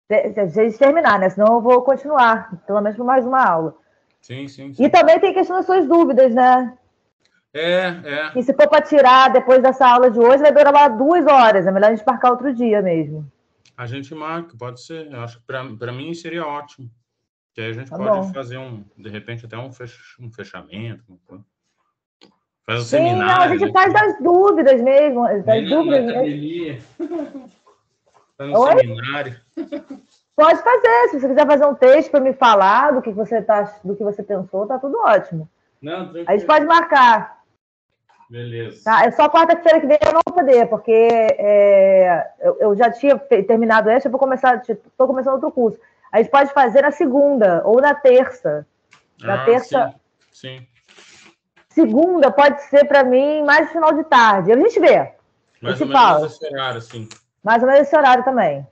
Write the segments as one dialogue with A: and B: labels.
A: Se a gente terminar, né? Senão eu vou continuar, pelo menos por mais uma aula.
B: Sim.
A: E também tem questão das suas dúvidas, né? E se for para tirar depois dessa aula de hoje, vai durar lá 2 horas. É melhor a gente marcar outro dia mesmo.
B: A gente marca, pode ser. Eu acho que para mim seria ótimo. Que aí a gente
A: Tá
B: pode
A: bom.
B: fazer de repente, até um fechamento. Faz um
A: Sim,
B: seminário.
A: não, a gente faz das dúvidas mesmo. Das dúvidas
B: na
A: mesmo.
B: Faz um seminário.
A: Pode fazer. Se você quiser fazer um texto para me falar do que você pensou, tá tudo ótimo.
B: Não, tranquilo.
A: A gente pode marcar.
B: Beleza.
A: Tá? É só quarta-feira que vem eu não vou poder, porque eu já tinha terminado essa, estou começando outro curso. A gente pode fazer na segunda ou na terça. Na terça.
B: Sim.
A: Segunda pode ser para mim mais no final de tarde. A gente vê.
B: Mais ou menos esse horário, sim.
A: Mais ou menos esse horário também.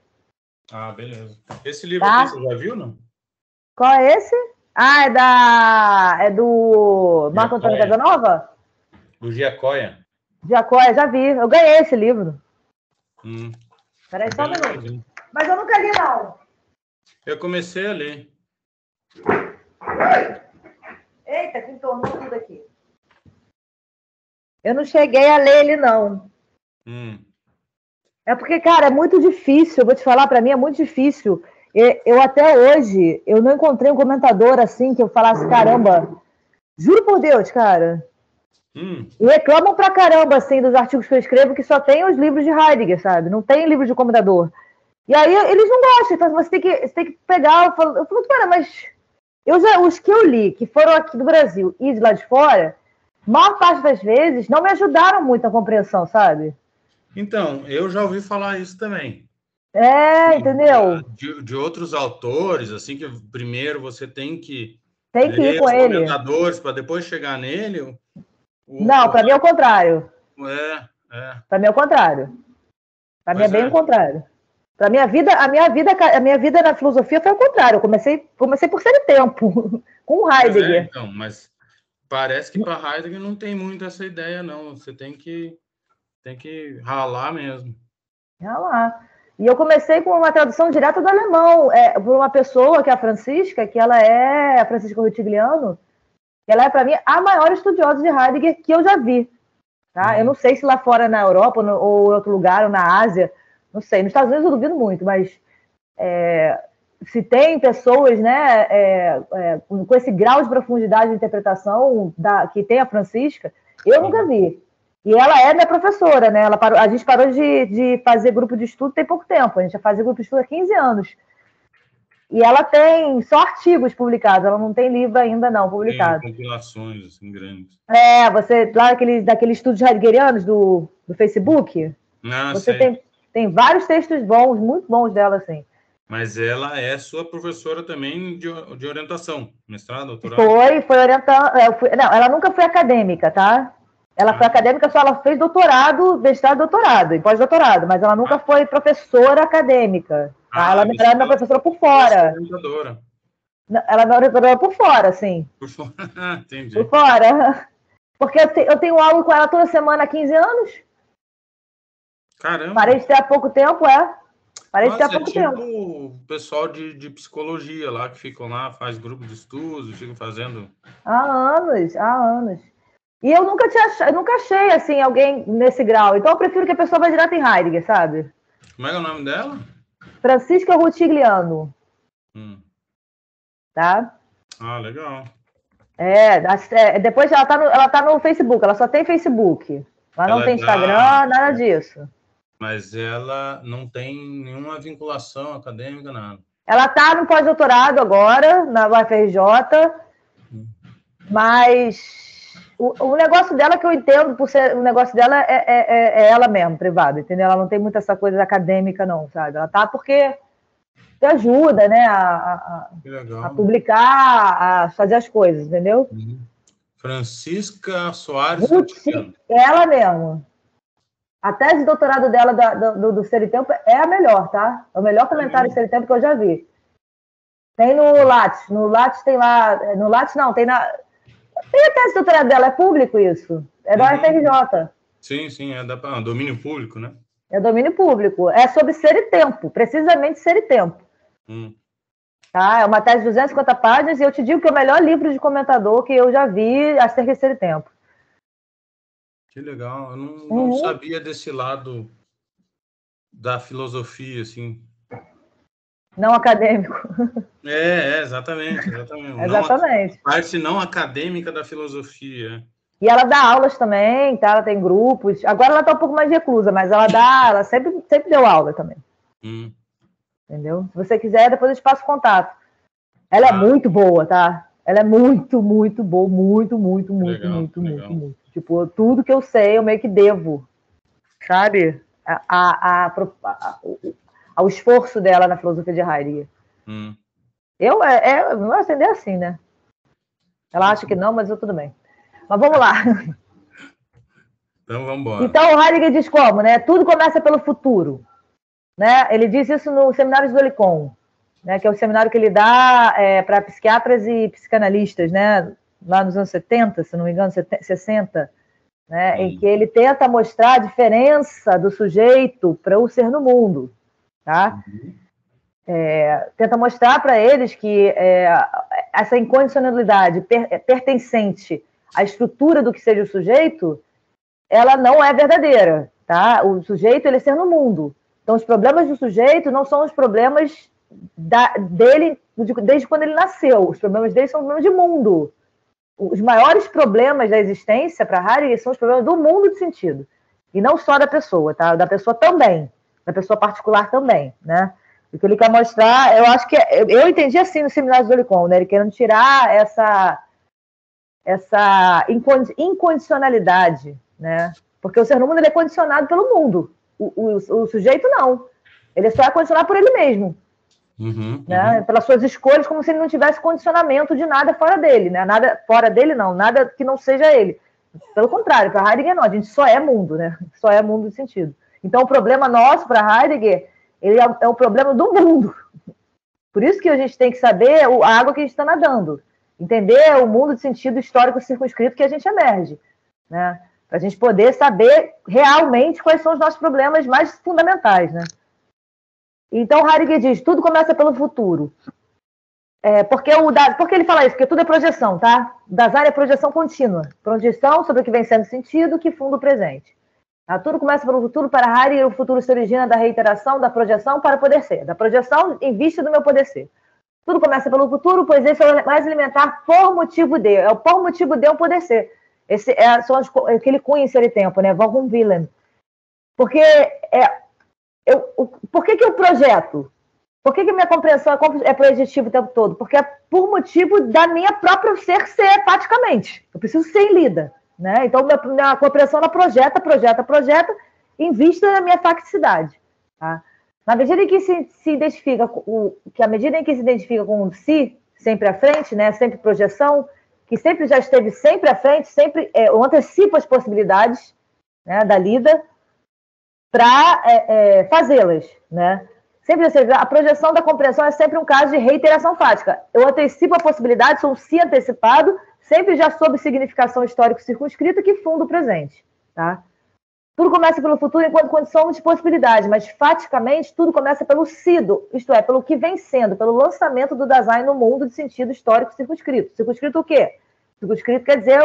B: Ah, beleza. Esse livro aqui, você já viu, não?
A: Qual é esse? É do Marco Antônio Casanova?
B: Do Giacoia.
A: Giacoia, já vi. Eu ganhei esse livro. Peraí, só um minuto.
B: Legalzinho.
A: Mas eu nunca li, não.
B: Eu comecei a ler.
A: Eita, que entornou tudo aqui. Eu não cheguei a ler ele, não. É porque, cara, é muito difícil. Eu vou te falar, para mim é muito difícil. Eu até hoje, eu não encontrei um comentador assim que eu falasse, caramba, juro por Deus, cara. E reclamam pra caramba, assim, dos artigos que eu escrevo, que só tem os livros de Heidegger, sabe? Não tem livro de comentador. E aí eles não gostam, então você tem que pegar. Eu falo, cara, mas os que eu li, que foram aqui do Brasil e de lá de fora, maior parte das vezes não me ajudaram muito na compreensão, sabe?
B: Então, eu já ouvi falar isso também.
A: Entendeu?
B: De outros autores, assim, que primeiro você tem que
A: ir com ele.
B: comentadores para depois chegar nele.
A: Não, para mim é o contrário. Para mim é o contrário. Para mim é bem o contrário. Para a minha vida na filosofia foi o contrário. Eu comecei por ser tempo com Heidegger.
B: Então, mas parece que para Heidegger não tem muito essa ideia, não. Você tem que ralar mesmo.
A: Ralar. E eu comecei com uma tradução direta do alemão, por uma pessoa, que é a Francisca, que ela é a Francisca Rutigliano, ela é, para mim, a maior estudiosa de Heidegger que eu já vi. Tá? Eu não sei se lá fora na Europa, ou em outro lugar, ou na Ásia, não sei. Nos Estados Unidos eu duvido muito, mas se tem pessoas, né, com esse grau de profundidade de interpretação que tem a Francisca, eu nunca vi. E ela é minha professora, né? A gente parou de fazer grupo de estudo tem pouco tempo. A gente já fazia grupo de estudo há 15 anos. E ela tem só artigos publicados, ela não tem livro ainda, não, publicado.
B: Tem compilações, assim, grandes.
A: Você, lá daquele estudos heideggerianos do Facebook, você tem vários textos bons, muito bons dela, assim.
B: Mas ela é sua professora também de orientação, mestrado, doutorado?
A: Foi orientando. Não, ela nunca foi acadêmica, tá? Ela foi acadêmica, só ela fez doutorado, mestrado, doutorado e pós-doutorado, mas ela nunca foi professora acadêmica. Tá? Ela era minha professora por fora.
B: Orientadora.
A: Ela é orientadora por fora, assim.
B: Por fora, entendi.
A: Por fora. Porque eu tenho aula com ela toda semana há 15 anos.
B: Caramba.
A: Parei de ter há pouco tempo, Parei de ter há pouco tempo.
B: O pessoal de psicologia lá, que ficam lá, faz grupo de estudos, ficam fazendo...
A: Há anos. E eu nunca achei, assim, alguém nesse grau. Então eu prefiro que a pessoa vá direto em Heidegger, sabe?
B: Como é o nome dela?
A: Francisca Rutigliano. Tá?
B: Ah, legal.
A: Depois ela tá no Facebook, ela só tem Facebook. Ela não tem Instagram, nada disso.
B: Mas ela não tem nenhuma vinculação acadêmica, nada.
A: Ela tá no pós-doutorado agora, na UFRJ, mas o negócio dela, que eu entendo, o negócio dela é ela mesmo, privada, entendeu? Ela não tem muito essa coisa acadêmica, não, sabe? Ela tá porque ajuda, né, a publicar, a fazer as coisas, entendeu?
B: Francisca Soares.
A: Ela mesmo. A tese de doutorado dela do Ser e Tempo é a melhor, tá? É o melhor comentário de Ser e Tempo que eu já vi. Tem no Lattes. No Lattes tem lá... No Lattes não, tem na... Tem a tese de doutorado dela, é público isso. É da UFRJ.
B: Sim, é domínio público, né?
A: É domínio público. É sobre Ser e Tempo, precisamente Ser e Tempo. Tá? É uma tese de 250 páginas e eu te digo que é o melhor livro de comentador que eu já vi acerca desse tempo.
B: Que legal. Eu não sabia desse lado da filosofia, assim.
A: Não acadêmico.
B: Exatamente.
A: Exatamente.
B: Parte não acadêmica da filosofia.
A: E ela dá aulas também, tá? Ela tem grupos. Agora ela tá um pouco mais reclusa, mas ela sempre deu aula também. Entendeu? Se você quiser, depois eu te passo contato. Ela é muito boa, tá? Ela é muito, muito boa. Muito. Tipo, tudo que eu sei, eu meio que devo. Sabe? Ao esforço dela na filosofia de Heidegger. Eu não vou acender assim, né? Ela acha que não, mas tudo bem. Mas vamos lá.
B: Então, vamos embora.
A: Então, o Heidegger diz como, né? Tudo começa pelo futuro. Né? Ele diz isso no Seminário de Dolicon, né? Que é o seminário que ele dá para psiquiatras e psicanalistas, né? Lá nos anos 70, se não me engano, 60, né? Em que ele tenta mostrar a diferença do sujeito para o ser no mundo. Tá? Tenta mostrar para eles que essa incondicionalidade pertencente à estrutura do que seja o sujeito, ela não é verdadeira. Tá? O sujeito ele é ser no mundo. Então, os problemas do sujeito não são os problemas dele desde quando ele nasceu. Os problemas dele são problemas de mundo. Os maiores problemas da existência para Heidegger são os problemas do mundo de sentido. E não só da pessoa, tá? Da pessoa também. Da pessoa particular também, né? O que ele quer mostrar, eu acho que... Eu entendi assim no Seminário de Dolicon, né? Ele querendo tirar essa incondicionalidade, né? Porque o ser no mundo ele é condicionado pelo mundo. O sujeito não. Ele só é condicionado por ele mesmo. Né? Pelas suas escolhas, como se ele não tivesse condicionamento de nada fora dele. Né? Nada fora dele, não. Nada que não seja ele. Pelo contrário, para Heidegger não. A gente só é mundo, né? Só é mundo de sentido. Então, o problema nosso para Heidegger ele é o problema do mundo. Por isso que a gente tem que saber a água que a gente está nadando. Entender o mundo de sentido histórico circunscrito que a gente emerge. Né? Para a gente poder saber realmente quais são os nossos problemas mais fundamentais, né? Então, Heidegger diz, tudo começa pelo futuro. Por que ele fala isso? Porque tudo é projeção, tá? Dasein é projeção contínua. Projeção sobre o que vem sendo sentido, que funda o presente. Tá? Tudo começa pelo futuro. Para Heidegger, o futuro se origina da reiteração, da projeção para poder ser. Da projeção em vista do meu poder ser. Tudo começa pelo futuro, pois esse é o mais elementar por motivo de. É o por motivo de eu poder ser. Esse são aquele cunho em seu tempo, né? Warum Willen. Porque por que eu projeto? Por que minha compreensão é projetiva o tempo todo? Porque é por motivo da minha própria ser praticamente. Eu preciso ser lida. Né? Então, minha compreensão ela projeta em vista da minha facticidade. Tá? Na medida em que se identifica, à medida em que se identifica com o si, sempre à frente, né? Sempre projeção, que sempre já esteve sempre à frente, sempre antecipa as possibilidades, né, da lida, para fazê-las, né? Sempre, a projeção da compreensão é sempre um caso de reiteração fática. Eu antecipo a possibilidade, sou um si antecipado, sempre já sob significação histórico circunscrita que funda o presente. Tá? Tudo começa pelo futuro enquanto condição de possibilidade, mas faticamente tudo começa pelo sido, isto é, pelo que vem sendo, pelo lançamento do Dasein no mundo de sentido histórico circunscrito. Circunscrito o quê? Circunscrito quer dizer...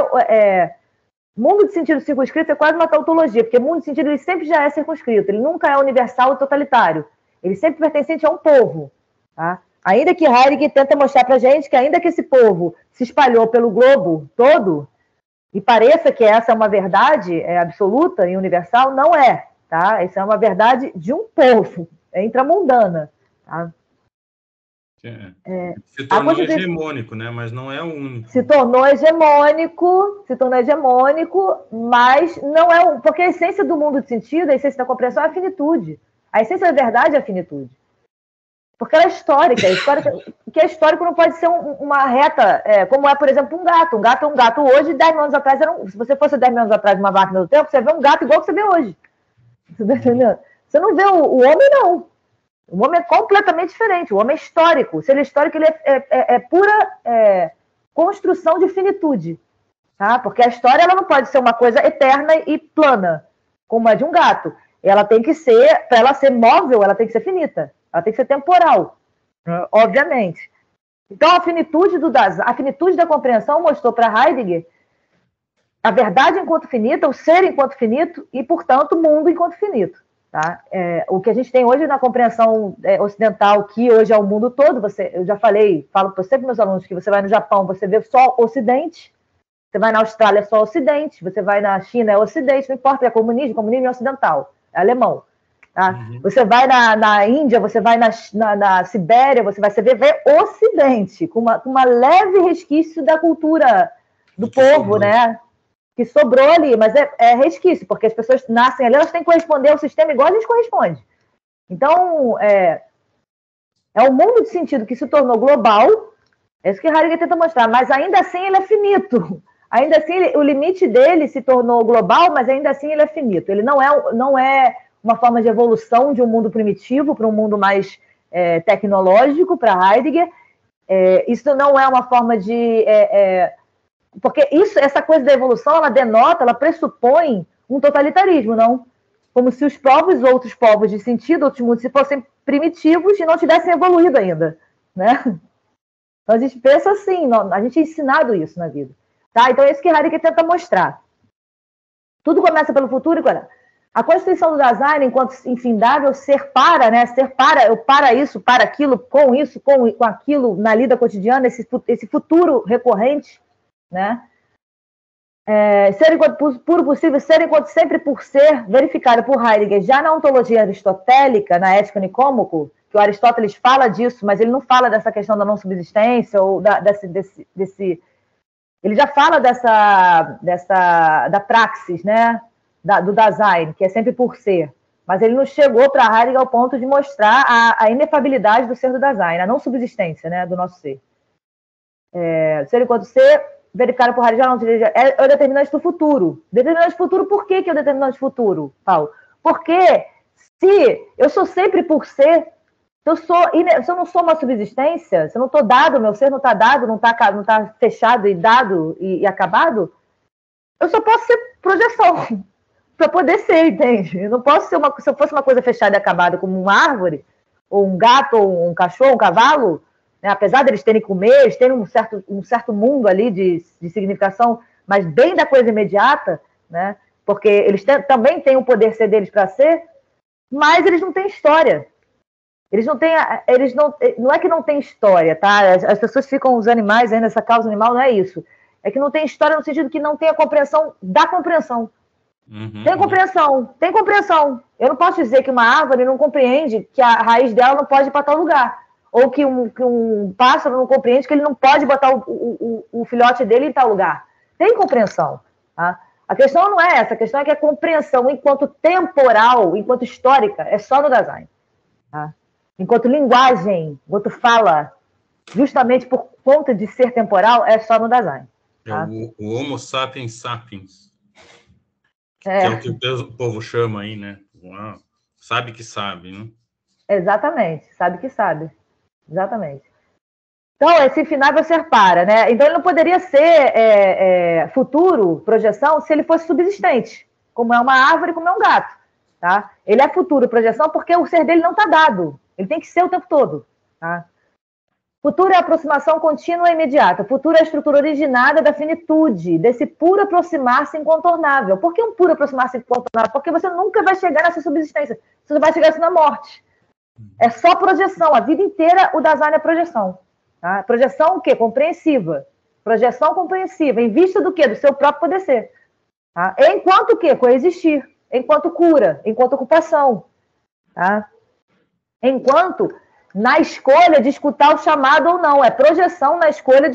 A: mundo de sentido circunscrito é quase uma tautologia, porque mundo de sentido ele sempre já é circunscrito, ele nunca é universal e totalitário. Ele sempre pertencente a um povo. Tá? Ainda que Heidegger tenta mostrar para a gente que ainda que esse povo se espalhou pelo globo todo, e pareça que essa é uma verdade absoluta e universal, não é. Tá? Essa é uma verdade de um povo, é intramundana. Tá?
B: Se tornou hegemônico, né? Mas não é o único.
A: Se tornou hegemônico, mas não é porque a essência do mundo de sentido, a essência da compreensão é a finitude. A essência da verdade é a finitude. Porque ela é histórica. Que é histórico não pode ser uma reta, como é, por exemplo, um gato. Um gato hoje, 10 mil anos atrás, se você fosse 10 mil anos atrás numa máquina do tempo, você vê um gato igual que você vê hoje. Você tá entendendo? Você não vê o homem, não. O homem é completamente diferente. O homem é histórico. Se ele é histórico, ele é pura construção de finitude. Tá? Porque a história ela não pode ser uma coisa eterna e plana, como a de um gato. Ela tem que ser, para ela ser móvel, ela tem que ser finita. Ela tem que ser temporal. Obviamente. Então, a finitude da compreensão mostrou para Heidegger a verdade enquanto finita, o ser enquanto finito e, portanto, o mundo enquanto finito. Tá? O que a gente tem hoje na compreensão ocidental, que hoje é o mundo todo, eu já falo para sempre meus alunos que você vai no Japão, você vê só Ocidente, você vai na Austrália é só Ocidente, você vai na China é Ocidente, não importa, é comunismo é ocidental, é alemão. Tá? Você vai na Índia, você vai na Sibéria, você vê Ocidente, com uma leve resquício da cultura do povo, né? Que sobrou ali, mas é resquício, porque as pessoas nascem ali, elas têm que corresponder ao sistema igual a gente corresponde. Então, é um mundo de sentido que se tornou global, é isso que Heidegger tenta mostrar, mas ainda assim ele é finito. Ainda assim, o limite dele se tornou global, mas ainda assim ele é finito. Ele não é uma forma de evolução de um mundo primitivo para um mundo mais tecnológico, para Heidegger. Isso não é uma forma de... porque essa coisa da evolução, ela pressupõe um totalitarismo, não? Como se os outros povos de sentido, outros mundos, se fossem primitivos e não tivessem evoluído ainda, né? Então a gente pensa assim, a gente é ensinado isso na vida. Tá? Então é isso que Heidegger tenta mostrar. Tudo começa pelo futuro e a constituição do Dasein, enquanto infindável, eu para isso, para aquilo, com isso, com aquilo, na lida cotidiana, esse futuro recorrente, né? Ser enquanto puro possível, ser enquanto sempre por ser, verificado por Heidegger já na ontologia aristotélica, na Ética Nicômaco, que o Aristóteles fala disso, mas ele não fala dessa questão da não subsistência ou desse ele já fala da praxis, né? Do Dasein, que é sempre por ser. Mas ele não chegou para Heidegger ao ponto de mostrar a inefabilidade do ser do Dasein, a não subsistência, né, do nosso ser. Ser enquanto ser, verificado por Heidegger, é o determinante do futuro. Determinante do futuro, por que é o determinante do futuro, Paulo? Porque se eu sou sempre por ser, se eu não sou uma subsistência, se eu não estou dado, meu ser não está dado, não está fechado e dado e acabado, eu só posso ser projeção para poder ser, entende? Eu não posso ser se eu fosse uma coisa fechada e acabada como uma árvore, ou um gato, ou um cachorro, um cavalo, né? Apesar deles terem que comer, eles terem um certo mundo ali de significação, mas bem da coisa imediata, né? Porque eles também têm o poder ser deles para ser, mas eles não têm história. Não é que não tem história, tá? As pessoas ficam, os animais ainda, essa causa animal não é isso. É que não tem história no sentido que não tem a compreensão da compreensão. Tem compreensão. Eu não posso dizer que uma árvore não compreende que a raiz dela não pode ir para tal lugar. Ou que um pássaro não compreende que ele não pode botar o filhote dele em tal lugar. Tem compreensão, tá? A questão não é essa, a questão é que a compreensão enquanto temporal, enquanto histórica, é só no Dasein. Tá? Enquanto linguagem, enquanto fala, justamente por conta de ser temporal, é só no Dasein. Tá?
B: O Homo sapiens sapiens. Que é o que o povo chama aí, né? Sabe que sabe, né?
A: Exatamente, sabe que sabe. Exatamente. Então, esse final ser para, né? Então, ele não poderia ser futuro, projeção, se ele fosse subsistente, como é uma árvore, como é um gato. Tá? Ele é futuro, projeção, porque o ser dele não está dado. Ele tem que ser o tempo todo. Tá? Futuro é a aproximação contínua e imediata. Futuro é a estrutura originada da finitude, desse puro aproximar-se incontornável. Por que um puro aproximar-se incontornável? Porque você nunca vai chegar nessa subsistência. Você vai chegar assim na morte. É só projeção. A vida inteira o Dasein é projeção. Tá? Projeção o quê? Compreensiva. Projeção compreensiva. Em vista do quê? Do seu próprio poder ser. Tá? Enquanto o quê? Coexistir. Enquanto cura. Enquanto ocupação. Tá? Enquanto na escolha de escutar o chamado ou não. É projeção na escolha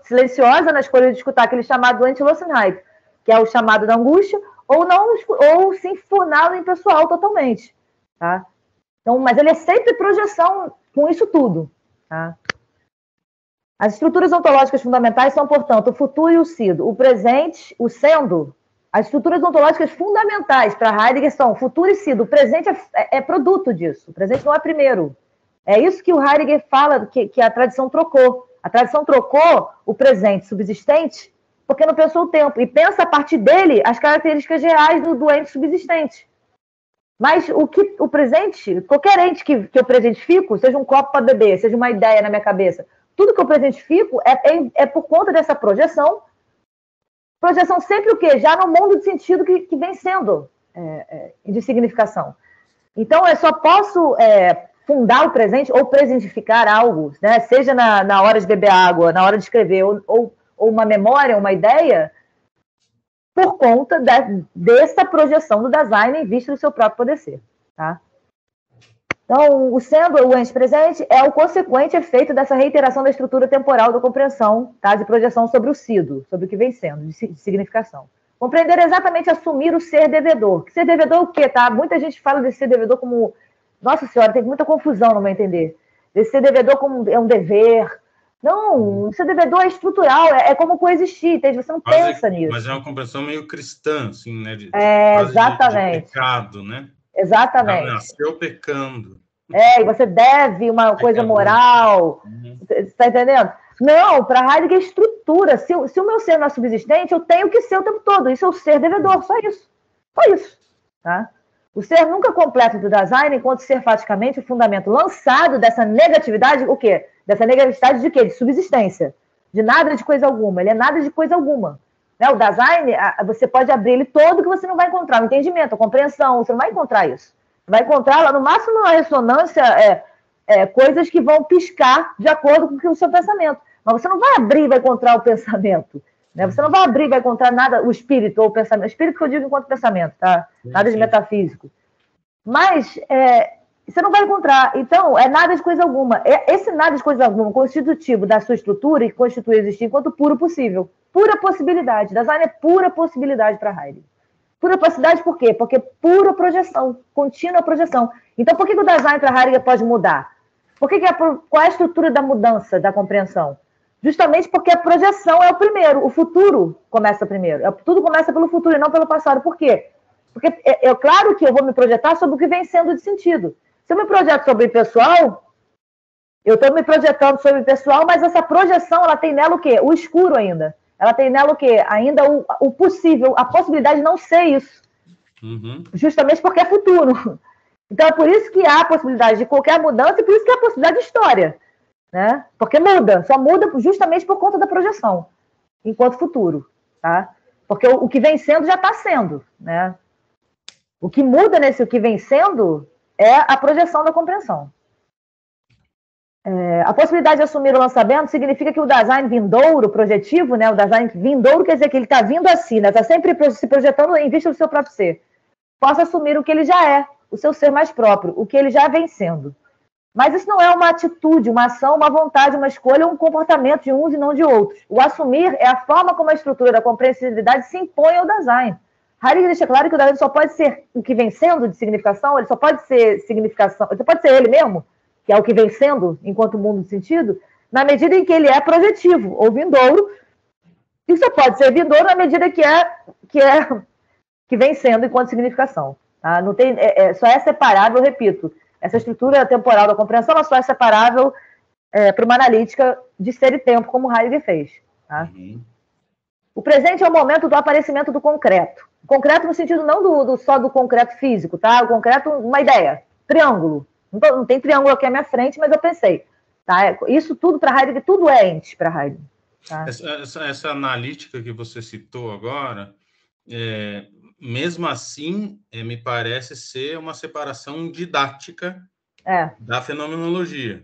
A: silenciosa na escolha de escutar aquele chamado do Anti-Losenheit, que é o chamado da angústia, ou se enfurná-lo em pessoal totalmente. Tá? Então, mas ele é sempre projeção com isso tudo. Tá? As estruturas ontológicas fundamentais são, portanto, o futuro e o sido. O presente, o sendo. As estruturas ontológicas fundamentais para Heidegger são futuro e sido. O presente é produto disso. O presente não é primeiro. É isso que o Heidegger fala que a tradição trocou. A tradição trocou o presente subsistente porque não pensou o tempo. E pensa a partir dele as características reais do ente subsistente. Mas o presente, qualquer ente que eu presentifico, seja um copo para beber, seja uma ideia na minha cabeça, tudo que eu presentifico é por conta dessa projeção. Projeção sempre o quê? Já no mundo de sentido que vem sendo de significação. Então, eu só posso fundar o presente ou presentificar algo, né? Seja na hora de beber água, na hora de escrever, ou uma memória, uma ideia, por conta dessa projeção do design em vista do seu próprio poder ser. Tá? Então, o sendo, o ente presente, é o consequente efeito dessa reiteração da estrutura temporal da compreensão, tá? De projeção sobre o sido, sobre o que vem sendo, de significação. Compreender exatamente assumir o ser devedor. Ser devedor é o quê, tá? Muita gente fala de ser devedor como... Nossa Senhora, tem muita confusão no meu entender. De ser devedor como é um dever. Não, ser devedor é estrutural, é como coexistir, entende? Você não pensa nisso.
B: Mas é uma compreensão meio cristã, assim, né?
A: Exatamente.
B: De pecado, né?
A: Exatamente.
B: Ela nasceu pecando.
A: E você deve uma coisa moral. Você está entendendo? Não, para Heidegger é estrutura. Se o meu ser não é subsistente, eu tenho que ser o tempo todo. Isso é o ser devedor, só isso. Só isso. Tá? O ser nunca completo do design, enquanto ser faticamente o fundamento lançado dessa negatividade, o quê? Dessa negatividade de quê? De subsistência. De nada de coisa alguma. Ele é nada de coisa alguma. Né? O design, você pode abrir ele todo que você não vai encontrar. O entendimento, a compreensão, você não vai encontrar isso. Vai encontrar lá, no máximo, uma ressonância, coisas que vão piscar de acordo com o seu pensamento. Mas você não vai abrir e vai encontrar o pensamento. Né? Você não vai abrir e vai encontrar nada, o espírito ou o pensamento. O espírito que eu digo enquanto pensamento, tá? Nada de metafísico. Mas você não vai encontrar. Então, é nada de coisa alguma. Esse nada de coisa alguma, constitutivo da sua estrutura e constitui existir enquanto puro possível. Pura possibilidade. Design é pura possibilidade para Heidegger. Pura possibilidade por quê? Porque pura projeção, contínua projeção. Então, por que o design para Heidegger pode mudar? Qual é a estrutura da mudança, da compreensão? Justamente porque a projeção é o primeiro, o futuro começa primeiro. Tudo começa pelo futuro e não pelo passado. Por quê? Porque é claro que eu vou me projetar sobre o que vem sendo de sentido. Se eu me projeto sobre o pessoal, eu estou me projetando sobre o pessoal, mas essa projeção, ela tem nela o quê? O escuro ainda. Ela tem nela o quê? Ainda o possível, a possibilidade de não ser isso.
B: Uhum.
A: Justamente porque é futuro. Então, é por isso que há a possibilidade de qualquer mudança e por isso que há a possibilidade de história. Né? Porque muda, só muda justamente por conta da projeção, enquanto futuro. Tá? Porque o que vem sendo já está sendo. Né? O que muda nesse o que vem sendo é a projeção da compreensão. A possibilidade de assumir o lançamento significa que o design vindouro, projetivo, né? O design vindouro quer dizer que ele está vindo assim, né? Está sempre se projetando em vista do seu próprio ser. Possa assumir o que ele já é, o seu ser mais próprio, o que ele já vem sendo. Mas isso não é uma atitude, uma ação, uma vontade, uma escolha ou um comportamento de uns e não de outros. O assumir é a forma como a estrutura da compreensibilidade se impõe ao design. Heidegger deixa claro que o design só pode ser o que vem sendo de significação, ele só pode ser significação, ele só pode ser ele mesmo, que é o que vem sendo, enquanto mundo de sentido, na medida em que ele é projetivo, ou vindouro, e só pode ser vindouro na medida que vem sendo enquanto significação. Tá? Não tem, só é separável, repito, essa estrutura temporal da compreensão ela só é separável para uma analítica de ser e tempo, como Heidegger fez. Tá?
B: Uhum.
A: O presente é o momento do aparecimento do concreto. Concreto no sentido não só do concreto físico, tá? O concreto, uma ideia, triângulo. Não tem triângulo aqui à minha frente, mas eu pensei. Tá? Isso tudo para Heidegger, tudo é ente para Heidegger. Tá?
B: Essa analítica que você citou agora, mesmo assim, me parece ser uma separação didática da fenomenologia.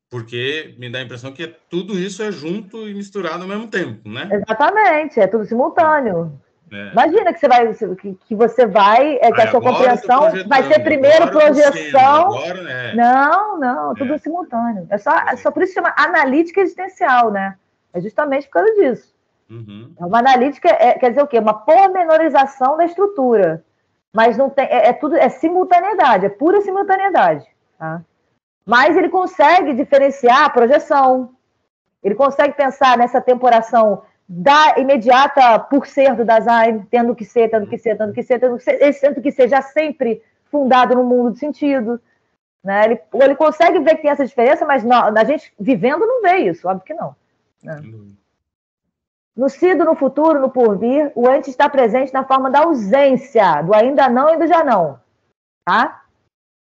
B: Porque me dá a impressão que tudo isso é junto e misturado ao mesmo tempo, né?
A: Exatamente, é tudo simultâneo. Imagina que você vai, que a sua compreensão vai ser primeiro projeção. Não, tudo simultâneo. É só por isso que chama analítica existencial, né? É justamente por causa disso.
B: Uhum.
A: Uma analítica quer dizer o quê? Uma pormenorização da estrutura. Mas não tem, tudo simultaneidade, é pura simultaneidade. Tá? Mas ele consegue diferenciar a projeção. Ele consegue pensar nessa temporação da imediata por ser do design, tendo que ser já sempre fundado no mundo de sentido. Né? Ele consegue ver que tem essa diferença, mas a gente vivendo não vê isso, óbvio que não. Né? No sido, no futuro, no porvir, o antes está presente na forma da ausência, do ainda não e do já não. tá?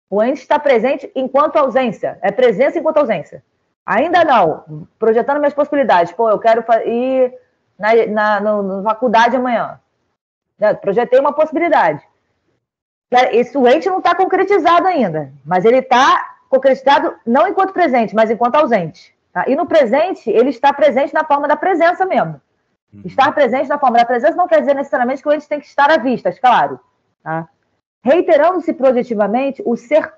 A: O ente está presente enquanto ausência, é presença enquanto ausência. Ainda não, projetando minhas possibilidades. Pô, eu quero ir na faculdade amanhã. Projetei uma possibilidade. Esse ente não está concretizado ainda, mas ele está concretizado não enquanto presente, mas enquanto ausente. Tá? E no presente, ele está presente na forma da presença mesmo. Estar presente na forma da presença não quer dizer necessariamente que o ente tem que estar à vista, claro. Tá? Reiterando-se projetivamente, o ser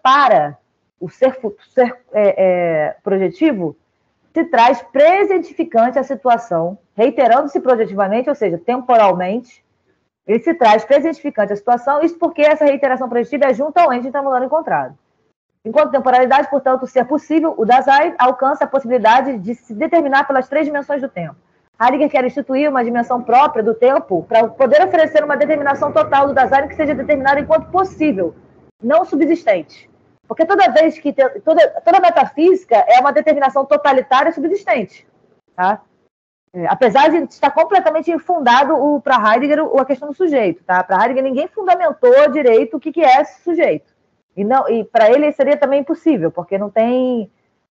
A: projetivo, se traz presentificante à situação, reiterando-se projetivamente, ou seja, temporalmente, ele se traz presentificante à situação, isso porque essa reiteração projetiva é junto ao ente intramulano encontrado. Enquanto temporalidade, portanto, o ser possível, o Dasein alcança a possibilidade de se determinar pelas 3 dimensões do tempo. Heidegger quer instituir uma dimensão própria do tempo para poder oferecer uma determinação total do Dasein que seja determinada enquanto possível, não subsistente. Porque toda vez que toda metafísica é uma determinação totalitária subsistente, tá? Apesar de estar completamente infundado para Heidegger a questão do sujeito, tá? Para Heidegger ninguém fundamentou direito o que é esse sujeito. E para ele seria também impossível, porque não tem,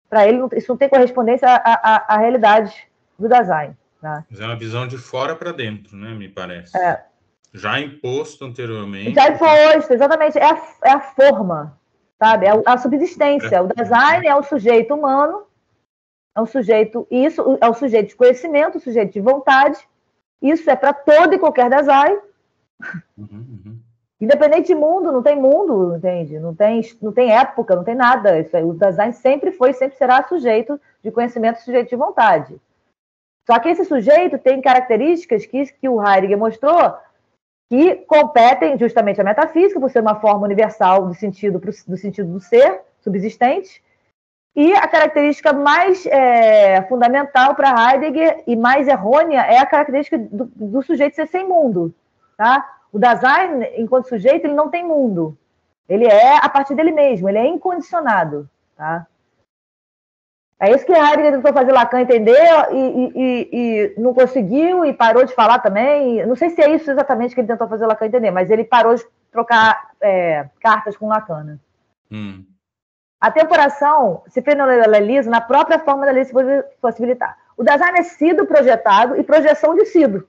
A: para ele isso não tem correspondência à realidade do Dasein. Tá?
B: Mas é uma visão de fora para dentro, né? Me parece. Já imposto anteriormente.
A: Já imposto, exatamente. É a forma, sabe? É a subsistência. O Dasein é o sujeito humano. É um sujeito, isso é o sujeito de conhecimento, o sujeito de vontade. Isso é para todo e qualquer Dasein. Independente de mundo, não tem mundo, entende? Não tem época, não tem nada. O Dasein sempre foi, sempre será sujeito de conhecimento, sujeito de vontade. Só que esse sujeito tem características que o Heidegger mostrou que competem justamente à metafísica, por ser uma forma universal do sentido do ser subsistente. E a característica mais fundamental para Heidegger e mais errônea é a característica do sujeito ser sem mundo. Tá? O Dasein, enquanto sujeito, ele não tem mundo. Ele é a partir dele mesmo, ele é incondicionado. Tá? É isso que Heidegger tentou fazer Lacan entender e não conseguiu e parou de falar também. Não sei se é isso exatamente que ele tentou fazer Lacan entender, mas ele parou de trocar cartas com Lacan. A temporação se fenomenaliza na própria forma da lei se possibilitar. O Dasein é sido projetado e projeção de sido.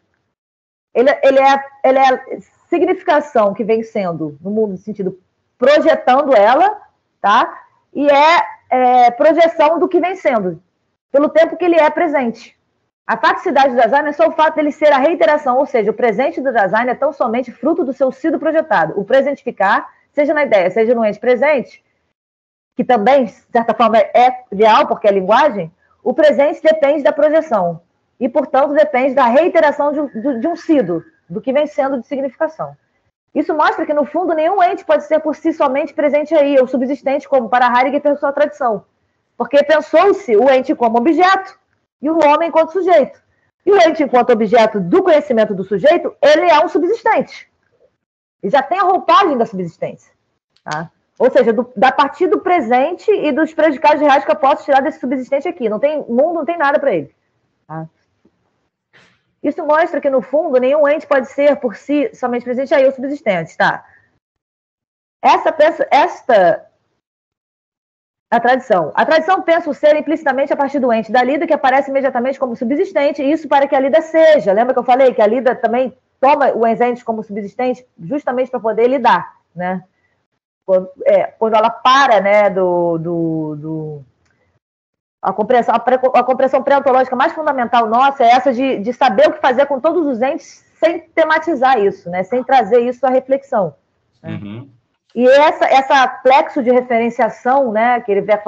A: Ele é a significação que vem sendo, no mundo, no sentido, projetando ela, tá? E projeção do que vem sendo, pelo tempo que ele é presente. A faticidade do Dasein é só o fato dele ser a reiteração, ou seja, o presente do Dasein é tão somente fruto do seu sido projetado. O presentificar, seja na ideia, seja no ente presente, que também, de certa forma, é real, porque é linguagem, o presente depende da projeção. E, portanto, depende da reiteração de um sido, do que vem sendo de significação. Isso mostra que, no fundo, nenhum ente pode ser por si somente presente aí, ou subsistente, como para Heidegger pensou a tradição. Porque pensou-se o ente como objeto e o homem enquanto sujeito. E o ente enquanto objeto do conhecimento do sujeito, ele é um subsistente. E já tem a roupagem da subsistência. Tá? Ou seja, a partir do presente e dos predicados reais que eu posso tirar desse subsistente aqui. Não tem mundo, não tem nada para ele. Tá? Isso mostra que, no fundo, nenhum ente pode ser por si somente presente aí, o subsistente. Tá? A tradição pensa o ser implicitamente a partir do ente da lida, que aparece imediatamente como subsistente, e isso para que a lida seja. Lembra que eu falei que a lida também toma o ente como subsistente justamente para poder lidar, né? Quando ela para, né, a compreensão pré-ontológica mais fundamental nossa é essa de saber o que fazer com todos os entes sem tematizar isso, né, sem trazer isso à reflexão. Né? E essa plexo de referenciação, né, que ele vê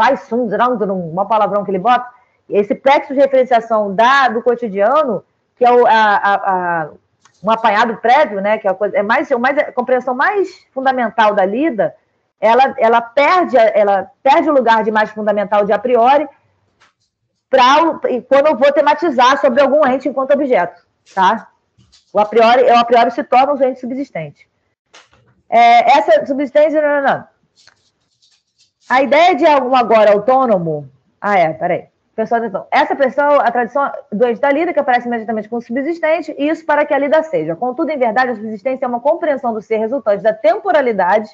A: uma palavrão que ele bota, esse plexo de referenciação do cotidiano, que é um apanhado prévio, né, que é a compreensão mais fundamental da lida, ela perde o lugar de mais fundamental de a priori quando eu vou tematizar sobre algum ente enquanto objeto. Tá? O a priori se torna um ente subsistente. Essa subsistência... Não. A ideia de algo agora autônomo... peraí. Pessoal, atenção. Essa pressão, a tradição do ente da lida, que aparece imediatamente como subsistente, e isso para que a lida seja. Contudo, em verdade, a subsistência é uma compreensão do ser resultante da temporalidade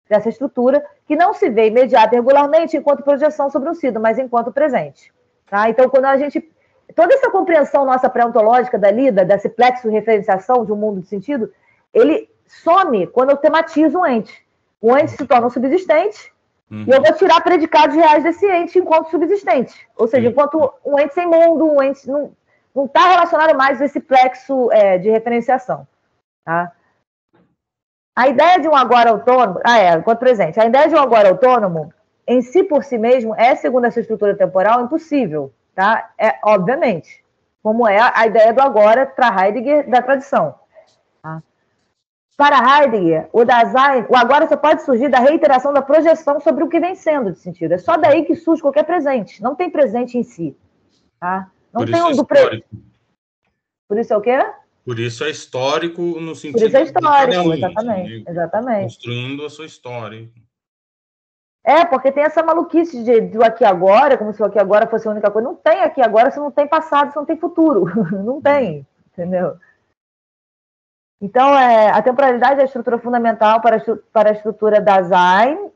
A: dessa estrutura, que não se vê imediata e regularmente enquanto projeção sobre um sido, mas enquanto presente. Tá? Então, quando a gente... Toda essa compreensão nossa pré-ontológica da lida, desse plexo de referenciação de um mundo de sentido, ele some quando eu tematizo um ente. O ente se torna um subsistente, e eu vou tirar predicados reais desse ente enquanto subsistente. Ou seja, enquanto um ente sem mundo, um ente não está relacionado mais a esse plexo de referenciação. Tá? A ideia de um agora autônomo... enquanto presente. A ideia de um agora autônomo, em si por si mesmo, segundo essa estrutura temporal, impossível. Tá? Obviamente, como é a ideia do agora para Heidegger da tradição. Tá? Para Heidegger, o Dasein, o agora só pode surgir da reiteração da projeção sobre o que vem sendo de sentido. É só daí que surge qualquer presente. Não tem presente em si. Tá? Não
B: por
A: tem
B: isso histórico.
A: Por isso é o quê?
B: Por isso é histórico no sentido
A: por isso é histórico,
B: exatamente.
A: Exatamente.
B: Construindo a sua história.
A: Porque tem essa maluquice do aqui agora, como se o aqui agora fosse a única coisa. Não tem aqui agora, se não tem passado, se não tem futuro. Não tem, entendeu? Então, a temporalidade é a estrutura fundamental para a estrutura Dasein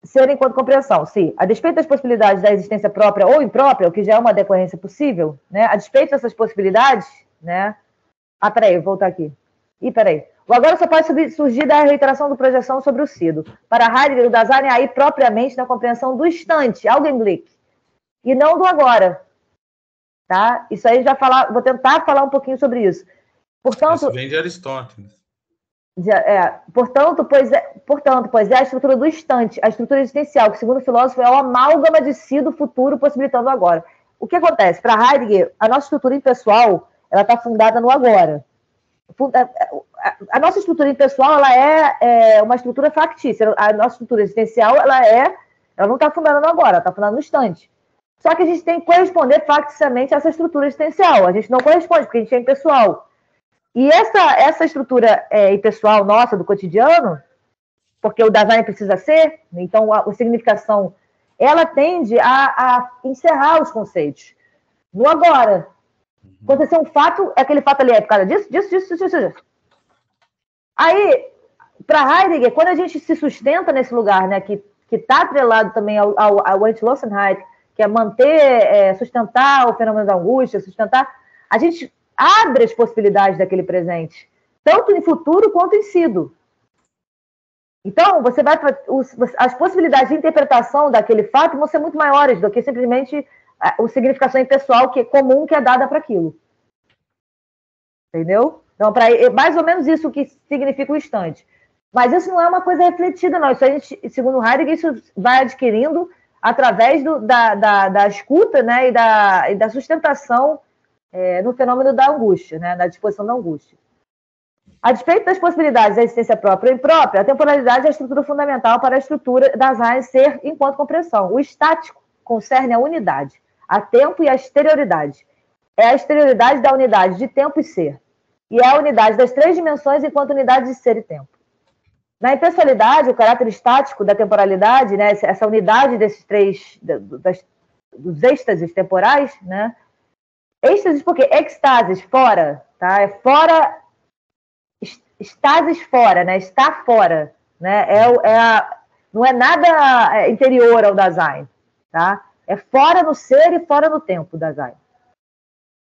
A: ser enquanto compreensão. Se, a despeito das possibilidades da existência própria ou imprópria, o que já é uma decorrência possível, né? A despeito dessas possibilidades, né? Peraí, vou voltar aqui. Peraí. O agora só pode surgir da reiteração do projeção sobre o sido. Para Heidegger, o Dasein é aí propriamente na compreensão do instante, Augenblick, e não do agora. Tá? Isso aí vou tentar falar um pouquinho sobre isso. Portanto,
B: isso vem de Aristóteles.
A: Portanto, pois é a estrutura do instante, a estrutura existencial, que, segundo o filósofo, é o amálgama de si do futuro, possibilitando o agora. O que acontece? Para Heidegger, a nossa estrutura impessoal ela está fundada no agora. A nossa estrutura impessoal ela é uma estrutura factícia. A nossa estrutura existencial ela não está fundada no agora, ela está fundada no instante. Só que a gente tem que corresponder facticiamente a essa estrutura existencial. A gente não corresponde, porque a gente é impessoal. E essa estrutura impessoal nossa, do cotidiano, porque o Dasein precisa ser, então a significação, ela tende a encerrar os conceitos no agora. Acontecer um fato, aquele fato ali é por causa disso. Aí, para Heidegger, quando a gente se sustenta nesse lugar, né, que está atrelado também ao Anti-Lossenheit, que é manter, sustentar o fenômeno da angústia, a gente abre as possibilidades daquele presente, tanto em futuro quanto em sido. Então, as possibilidades de interpretação daquele fato vão ser muito maiores do que simplesmente a significação impessoal comum que é dada para aquilo. Entendeu? Então, mais ou menos isso que significa o instante. Mas isso não é uma coisa refletida, não. Isso a gente, segundo Heidegger, isso vai adquirindo através da escuta, né, e da sustentação no fenômeno da angústia, né, na disposição da angústia. A despeito das possibilidades da existência própria ou imprópria, a temporalidade é a estrutura fundamental para a estrutura das Dasein ser enquanto compreensão. O estático concerne a unidade, a tempo e a exterioridade. É a exterioridade da unidade de tempo e ser. E é a unidade das três dimensões enquanto unidade de ser e tempo. Na impessoalidade, o caráter estático da temporalidade, né, essa unidade desses três, dos êxtases temporais, né? Êxtases porque extases, fora, tá? É fora, estases fora, né? Está fora, né? Não é nada interior ao Dasein, tá? É fora no ser e fora no tempo, Dasein.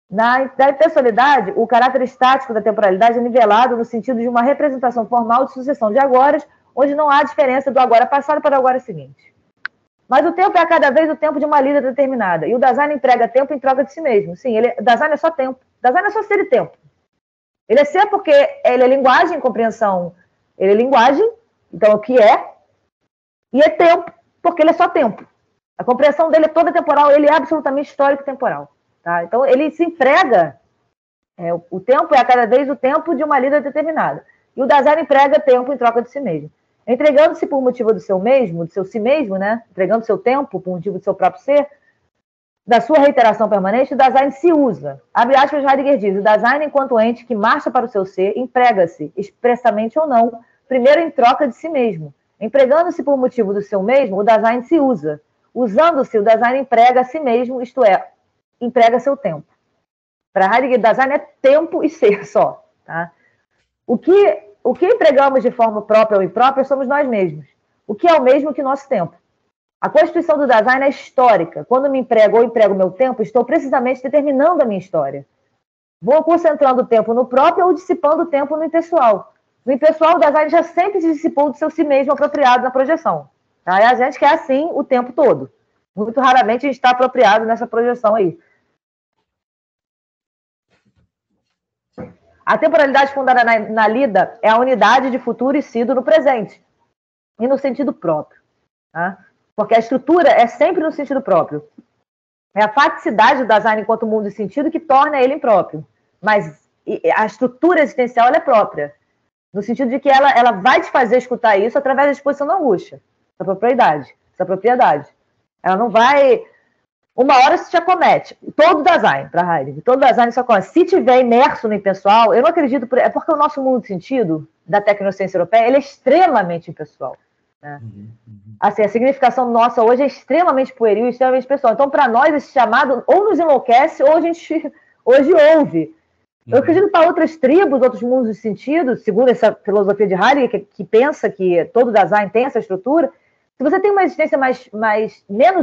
A: Na impessoalidade, o caráter estático da temporalidade é nivelado no sentido de uma representação formal de sucessão de agoras, onde não há diferença do agora passado para o agora seguinte. Mas o tempo é a cada vez o tempo de uma lida determinada, e o Dasein emprega tempo em troca de si mesmo. Sim, Dasein é só tempo. Dasein é só ser e tempo. Ele é ser porque ele é linguagem, compreensão, ele é linguagem, então o que é, e é tempo porque ele é só tempo. A compreensão dele é toda temporal, ele é absolutamente histórico e temporal. Tá? Então, ele se emprega, o tempo é a cada vez o tempo de uma lida determinada. E o Dasein emprega tempo em troca de si mesmo. Entregando-se por motivo do seu mesmo, do seu si mesmo, né? Entregando seu tempo por motivo do seu próprio ser, da sua reiteração permanente, o Dasein se usa. Abre aspas, Heidegger diz, o Dasein, enquanto ente que marcha para o seu ser, emprega-se, expressamente ou não, primeiro em troca de si mesmo. Empregando-se por motivo do seu mesmo, o Dasein se usa. Usando-se, o Dasein emprega a si mesmo, isto é, emprega seu tempo. Para Heidegger, Dasein é tempo e ser só. Tá? O que empregamos de forma própria ou imprópria somos nós mesmos. o que é o mesmo que nosso tempo. A constituição do Dasein é histórica. Quando me emprego ou emprego meu tempo, estou precisamente determinando a minha história. Vou concentrando o tempo no próprio ou dissipando o tempo no impessoal. No impessoal, o Dasein já sempre se dissipou do seu si mesmo apropriado na projeção. Tá? E a gente quer assim o tempo todo. Muito raramente a gente está apropriado nessa projeção aí. A temporalidade fundada na lida é a unidade de futuro e sido no presente. E no sentido próprio. Tá? Porque a estrutura é sempre no sentido próprio. É a faticidade do Dasein enquanto mundo de sentido que torna ele impróprio. Mas a estrutura existencial ela é própria. No sentido de que ela vai te fazer escutar isso através da exposição da angústia. Essa propriedade. Ela não vai... Uma hora isso te acomete. Todo Dasein, para Heidegger. Todo Dasein isso acomete. Se tiver imerso no impessoal, eu não acredito... É porque o nosso mundo de sentido, da tecnociência europeia, ele é extremamente impessoal. Né? Assim, a significação nossa hoje é extremamente pueril, extremamente pessoal. Então, para nós, esse chamado ou nos enlouquece ou a gente hoje ouve. Eu acredito para outras tribos, outros mundos de sentido, segundo essa filosofia de Heidegger, que pensa que todo Dasein tem essa estrutura. Se você tem uma existência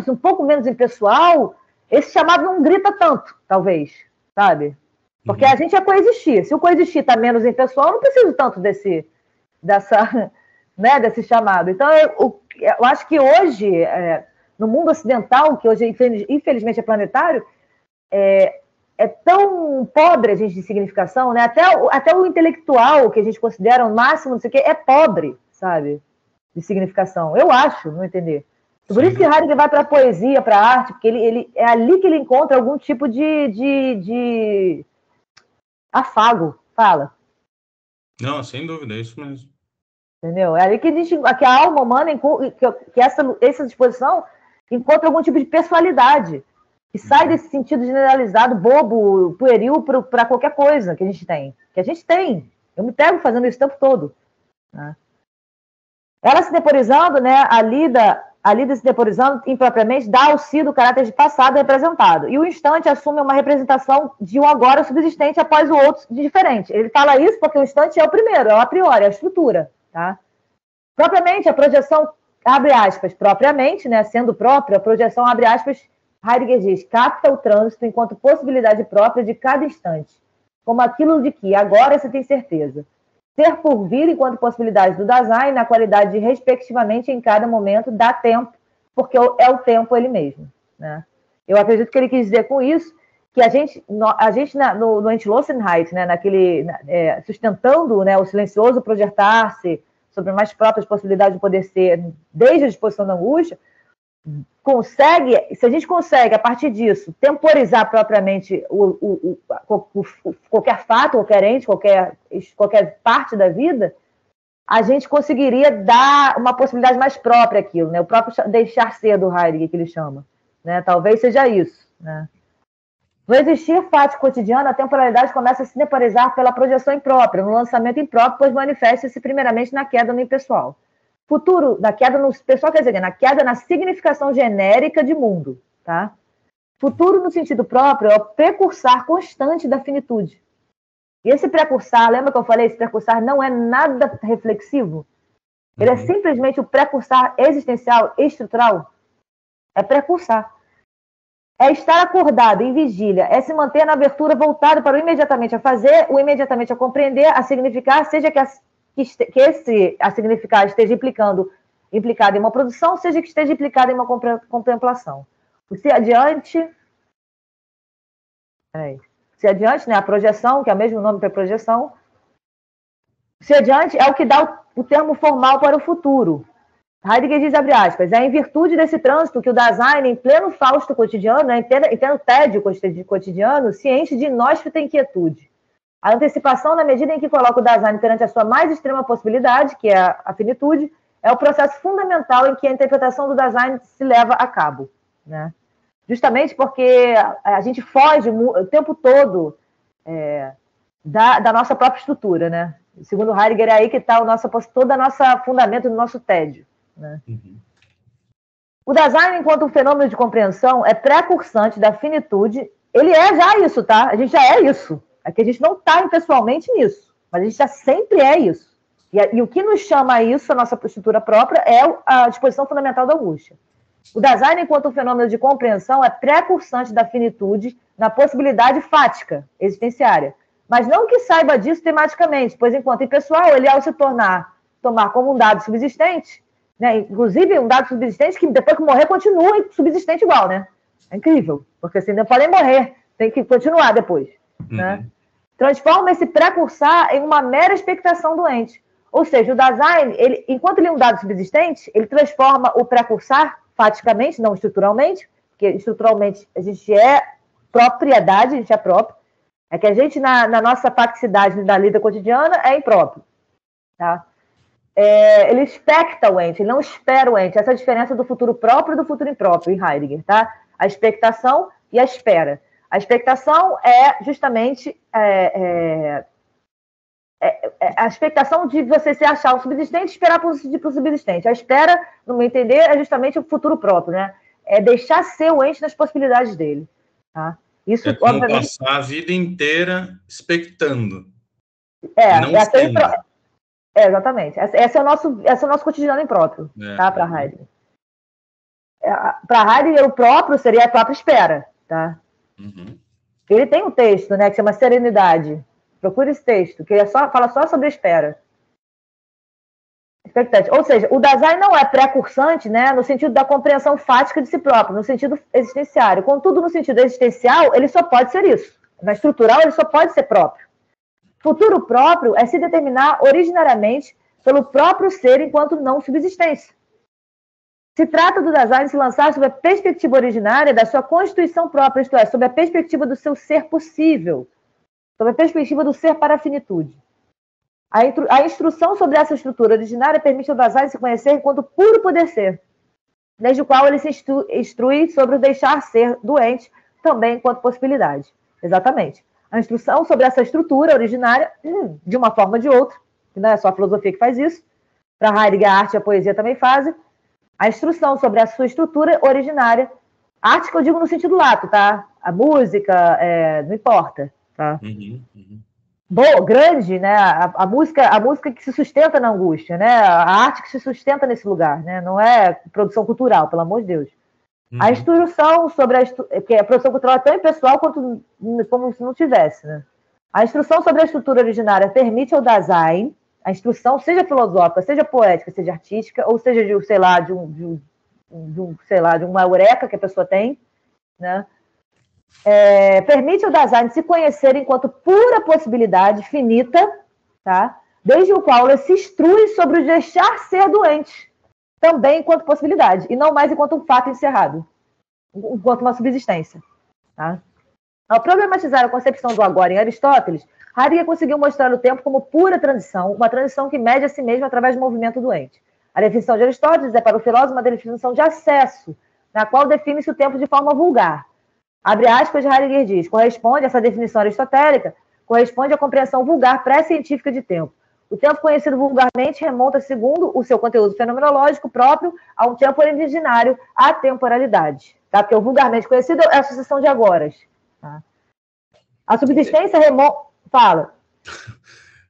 A: um pouco menos impessoal, esse chamado não grita tanto, talvez, sabe? Porque a gente é coexistir. Se o coexistir está menos impessoal, eu não preciso tanto desse chamado. Então, eu acho que hoje, no mundo ocidental, que hoje, infelizmente, é planetário, é tão pobre a gente de significação, né? Até o intelectual, que a gente considera o máximo, não sei o quê, é pobre, sabe? De significação. Eu acho, não entender. Por isso que Heidegger vai para a poesia, para a arte, porque ele é ali que ele encontra algum tipo de afago. Fala.
B: Não, sem dúvida, é isso mesmo.
A: Entendeu? É ali que a alma humana, que essa disposição encontra algum tipo de pessoalidade, que sai desse sentido generalizado, bobo, pueril, para qualquer coisa que a gente tem. Eu me pego fazendo isso o tempo todo. Né? Ela se deporizando, né, a lida se deporizando impropriamente, dá ao si do caráter de passado representado. E o instante assume uma representação de um agora subsistente após o outro de diferente. Ele fala isso porque o instante é o primeiro, é o a priori, é a estrutura. Tá? Propriamente, a projeção, abre aspas, propriamente, né, sendo própria, a projeção, abre aspas, Heidegger diz, capta o trânsito enquanto possibilidade própria de cada instante, como aquilo de que agora se tem certeza. Ser por vir enquanto possibilidade do Dasein, na qualidade de respectivamente em cada momento, dá tempo, porque é o tempo ele mesmo. Né? Eu acredito que ele quis dizer com isso que a gente no Entschlossenheit, né, sustentando, né, o silencioso projetar-se sobre mais próprias possibilidades de poder ser, desde a disposição da angústia, se a gente consegue, a partir disso, temporizar propriamente qualquer fato, qualquer ente, qualquer parte da vida, a gente conseguiria dar uma possibilidade mais própria àquilo, né? O próprio deixar ser do Heidegger, que ele chama. Né? Talvez seja isso. Né? No existir fato cotidiano, a temporalidade começa a se temporizar pela projeção imprópria, no lançamento impróprio, pois manifesta-se primeiramente na queda no impessoal. Futuro, na queda no pessoal, quer dizer, na queda na significação genérica de mundo. Tá? Futuro, no sentido próprio, é o precursar constante da finitude. E esse precursar, lembra que eu falei, esse precursar não é nada reflexivo? Ele é simplesmente o precursar existencial, estrutural. É precursar. É estar acordado, em vigília, é se manter na abertura voltado para o imediatamente a fazer, o imediatamente a compreender, a significar, seja que a significar esteja implicado em uma produção, seja que esteja implicado em uma contemplação. O se adiante, né, a projeção, que é o mesmo nome para projeção, o se adiante é o que dá o termo formal para o futuro. Heidegger diz, abre aspas, é em virtude desse trânsito que o Dasein, em pleno fausto cotidiano, né, em pleno tédio cotidiano, se enche de inóspita inquietude. A antecipação, na medida em que coloca o Dasein perante a sua mais extrema possibilidade, que é a finitude, é o processo fundamental em que a interpretação do Dasein se leva a cabo. Né? Justamente porque a gente foge o tempo todo da nossa própria estrutura. Né? Segundo Heidegger, é aí que está todo o nosso fundamento do nosso tédio. Né? O Dasein, enquanto um fenômeno de compreensão, é precursante da finitude. Ele é já isso, tá? A gente já é isso. É que a gente não está impessoalmente nisso, mas a gente já sempre é isso. E o que nos chama a isso, a nossa estrutura própria, é a disposição fundamental da angústia. O Dasein, enquanto um fenômeno de compreensão, é precursante da finitude na possibilidade fática, existenciária. Mas não que saiba disso tematicamente, pois enquanto impessoal, ele, ao se tomar como um dado subsistente, né, inclusive um dado subsistente que depois que morrer continua subsistente igual, né? É incrível, porque assim, não podem morrer, tem que continuar depois. Né? Transforma esse precursar em uma mera expectação doente. Ou seja, o Dasein, enquanto ele é um dado subsistente, ele transforma o precursar faticamente, não estruturalmente, porque estruturalmente a gente é propriedade, a gente é próprio. É que a gente, na nossa facticidade da lida cotidiana, é impróprio. Tá? Ele expecta o ente, ele não espera o ente. Essa é a diferença do futuro próprio e do futuro impróprio, em Heidegger. Tá? A expectação e a espera. A expectação é justamente a expectação de você se achar um subsistente e esperar para o subsistente. A espera, no meu entender, é justamente o futuro próprio, né? É deixar ser o ente nas possibilidades dele. Tá? Isso,
B: é como obviamente, passar a vida inteira expectando.
A: Exatamente. Esse é o nosso cotidiano impróprio, tá? Para Heidegger. Para Heidegger, o próprio seria a própria espera, tá? Ele tem um texto, né, que chama Serenidade. Procure esse texto, que fala só sobre a espera. Expectante. Ou seja, o Dasein não é precursante, né, no sentido da compreensão fática de si próprio, no sentido existenciário. Contudo, no sentido existencial, ele só pode ser isso. Na estrutural, ele só pode ser próprio. Futuro próprio é se determinar originariamente pelo próprio ser enquanto não subsistência. Se trata do Dasein se lançar sobre a perspectiva originária da sua constituição própria, isto é, sobre a perspectiva do seu ser possível, sobre a perspectiva do ser para a finitude. A instrução sobre essa estrutura originária permite ao Dasein se conhecer enquanto puro poder ser, desde o qual ele se instrui sobre o deixar ser doente, também enquanto possibilidade. Exatamente. A instrução sobre essa estrutura originária, de uma forma ou de outra, que não é só a filosofia que faz isso, para Heidegger a arte e a poesia também fazem, a instrução sobre a sua estrutura originária, arte que eu digo no sentido lato, tá? A música, não importa, tá? Boa, grande, né? A música que se sustenta na angústia, né? A arte que se sustenta nesse lugar, né? Não é produção cultural, pelo amor de Deus. A instrução sobre que a produção cultural é tão impessoal como se não tivesse, né? A instrução sobre a estrutura originária permite ao Dasein, a instrução, seja filosófica, seja poética, seja artística, ou seja de, sei lá, de uma eureka que a pessoa tem, né? Permite ao Dasein se conhecer enquanto pura possibilidade finita, tá? Desde o qual ele se instrui sobre o deixar ser doente, também enquanto possibilidade, e não mais enquanto um fato encerrado, enquanto uma subsistência. Tá? Ao problematizar a concepção do agora em Aristóteles, Heidegger conseguiu mostrar o tempo como pura transição, uma transição que mede a si mesma através do movimento doente. A definição de Aristóteles é para o filósofo uma definição de acesso, na qual define-se o tempo de forma vulgar. Abre aspas, Heidegger diz, essa definição aristotélica corresponde à compreensão vulgar pré-científica de tempo. O tempo conhecido vulgarmente remonta, segundo o seu conteúdo fenomenológico próprio, a um tempo originário, a temporalidade. Tá? Porque o vulgarmente conhecido é a sucessão de agoras. Tá? A subsistência remonta... Fala.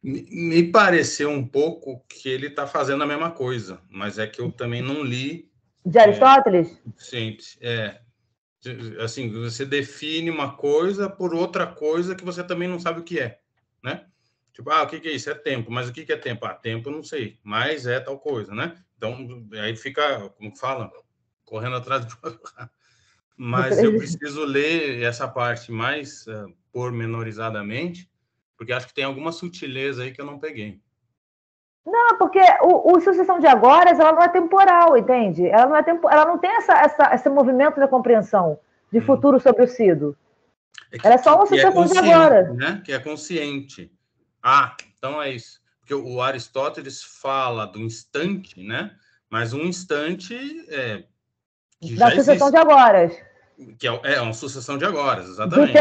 B: Me pareceu um pouco que ele está fazendo a mesma coisa, mas é que eu também não li...
A: De Aristóteles?
B: Sim, assim, você define uma coisa por outra coisa que você também não sabe o que é, né? Tipo, o que é isso? É tempo. Mas o que é tempo? Tempo eu não sei, mas é tal coisa, né? Então, aí fica, como fala, correndo atrás de... Mas eu preciso ler essa parte mais pormenorizadamente, porque acho que tem alguma sutileza aí que eu não peguei.
A: Não, porque o sucessão de agoras, ela não é temporal, entende? Ela não tem esse movimento da compreensão de futuro sobre o sido. Ela é só uma sucessão de agora.
B: Né? Que é consciente. Então é isso. Porque o Aristóteles fala do instante, né? Mas um instante
A: que da já sucessão existe. De agoras.
B: Que é uma sucessão de agoras, exatamente.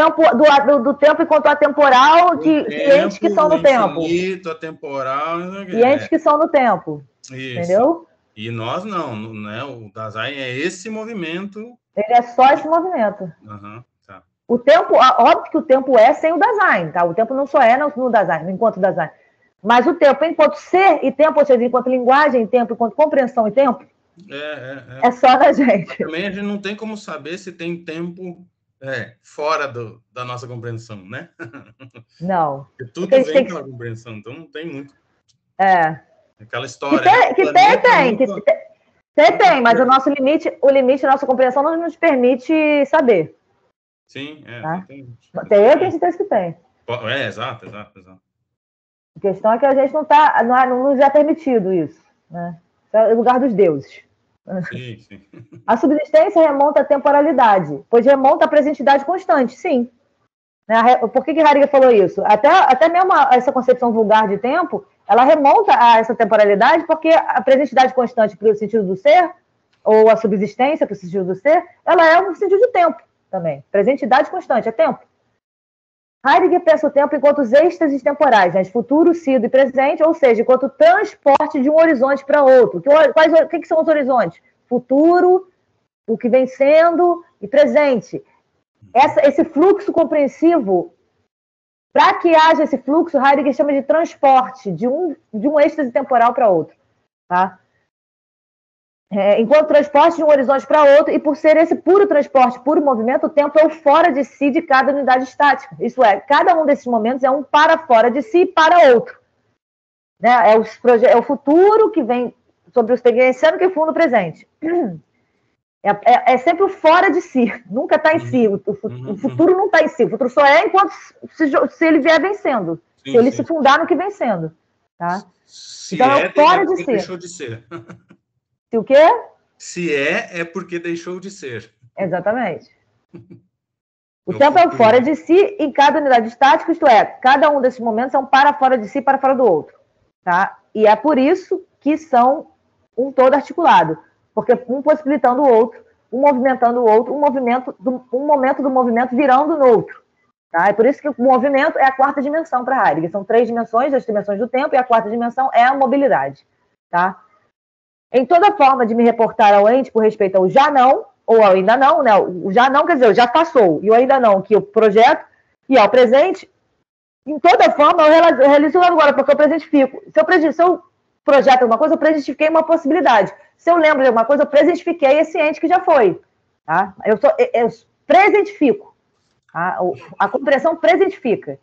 A: Do tempo enquanto atemporal, de entes que são no tempo.
B: Infinito, atemporal.
A: E entes que são no tempo. Isso. Entendeu?
B: E nós não, né? O Dasein é esse movimento.
A: Ele é só esse movimento.
B: Tá.
A: O tempo, óbvio que o tempo é sem o Dasein, tá? O tempo não só é no Dasein, no encontro Dasein. Mas o tempo, enquanto ser e tempo, ou seja, enquanto linguagem e tempo, enquanto compreensão e tempo, é só na gente.
B: Também a gente não tem como saber se tem tempo fora da nossa compreensão, né?
A: Não.
B: Porque tudo vem pela compreensão, então não tem muito. Aquela história.
A: Tem, mas o nosso limite, a nossa compreensão não nos permite saber.
B: Sim,
A: tá? Eu tenho certeza que tem.
B: Exato.
A: A questão é que a gente não nos é permitido isso, né? Isso é o lugar dos deuses.
B: Sim.
A: A subsistência remonta à temporalidade, pois remonta à presentidade constante, sim. Por que Heidegger falou isso? Até mesmo essa concepção vulgar de tempo, ela remonta a essa temporalidade, porque a presentidade constante para o sentido do ser, ou a subsistência para o sentido do ser, ela é um sentido de tempo também. Presentidade constante, é tempo. Heidegger pensa o tempo enquanto os êxtases temporais, né? Futuro, sido e presente, ou seja, enquanto transporte de um horizonte para outro. O que são os horizontes? Futuro, o que vem sendo e presente. Esse fluxo compreensivo, para que haja esse fluxo, Heidegger chama de transporte de um êxtase temporal para outro. Tá? Enquanto transporte de um horizonte para outro, e por ser esse puro transporte, puro movimento, o tempo é o fora de si de cada unidade estática. Isso é, cada um desses momentos é um para fora de si e para outro. Né? É o futuro que vem sobre o experienciando que funda o presente. É sempre o fora de si, nunca está em si. O futuro não está em si. O futuro só é enquanto se ele vier vencendo. Se ele se fundar no que vem sendo. Tá?
B: Então é o fora de si. Deixou de ser.
A: Se o quê?
B: Se é porque deixou de ser.
A: Exatamente. O tempo é o fora de si em cada unidade estática, isto é, cada um desses momentos é um para fora de si, para fora do outro. Tá? E é por isso que são um todo articulado. Porque um possibilitando o outro, um movimentando o outro, um momento do movimento virando no outro. Tá? É por isso que o movimento é a quarta dimensão para Heidegger. São 3 dimensões, as dimensões do tempo, e a quarta dimensão é a mobilidade. Tá? Em toda forma de me reportar ao ente por respeito ao já não, ou ao ainda não, né? O já não quer dizer o já passou, e o ainda não, que eu projeto, e ao presente, em toda forma eu realizo agora, porque eu presentifico. Se eu projeto alguma coisa, eu presentifiquei uma possibilidade. Se eu lembro de alguma coisa, eu presentifiquei esse ente que já foi. Tá? Eu presentifico. Tá? A compreensão presentifica.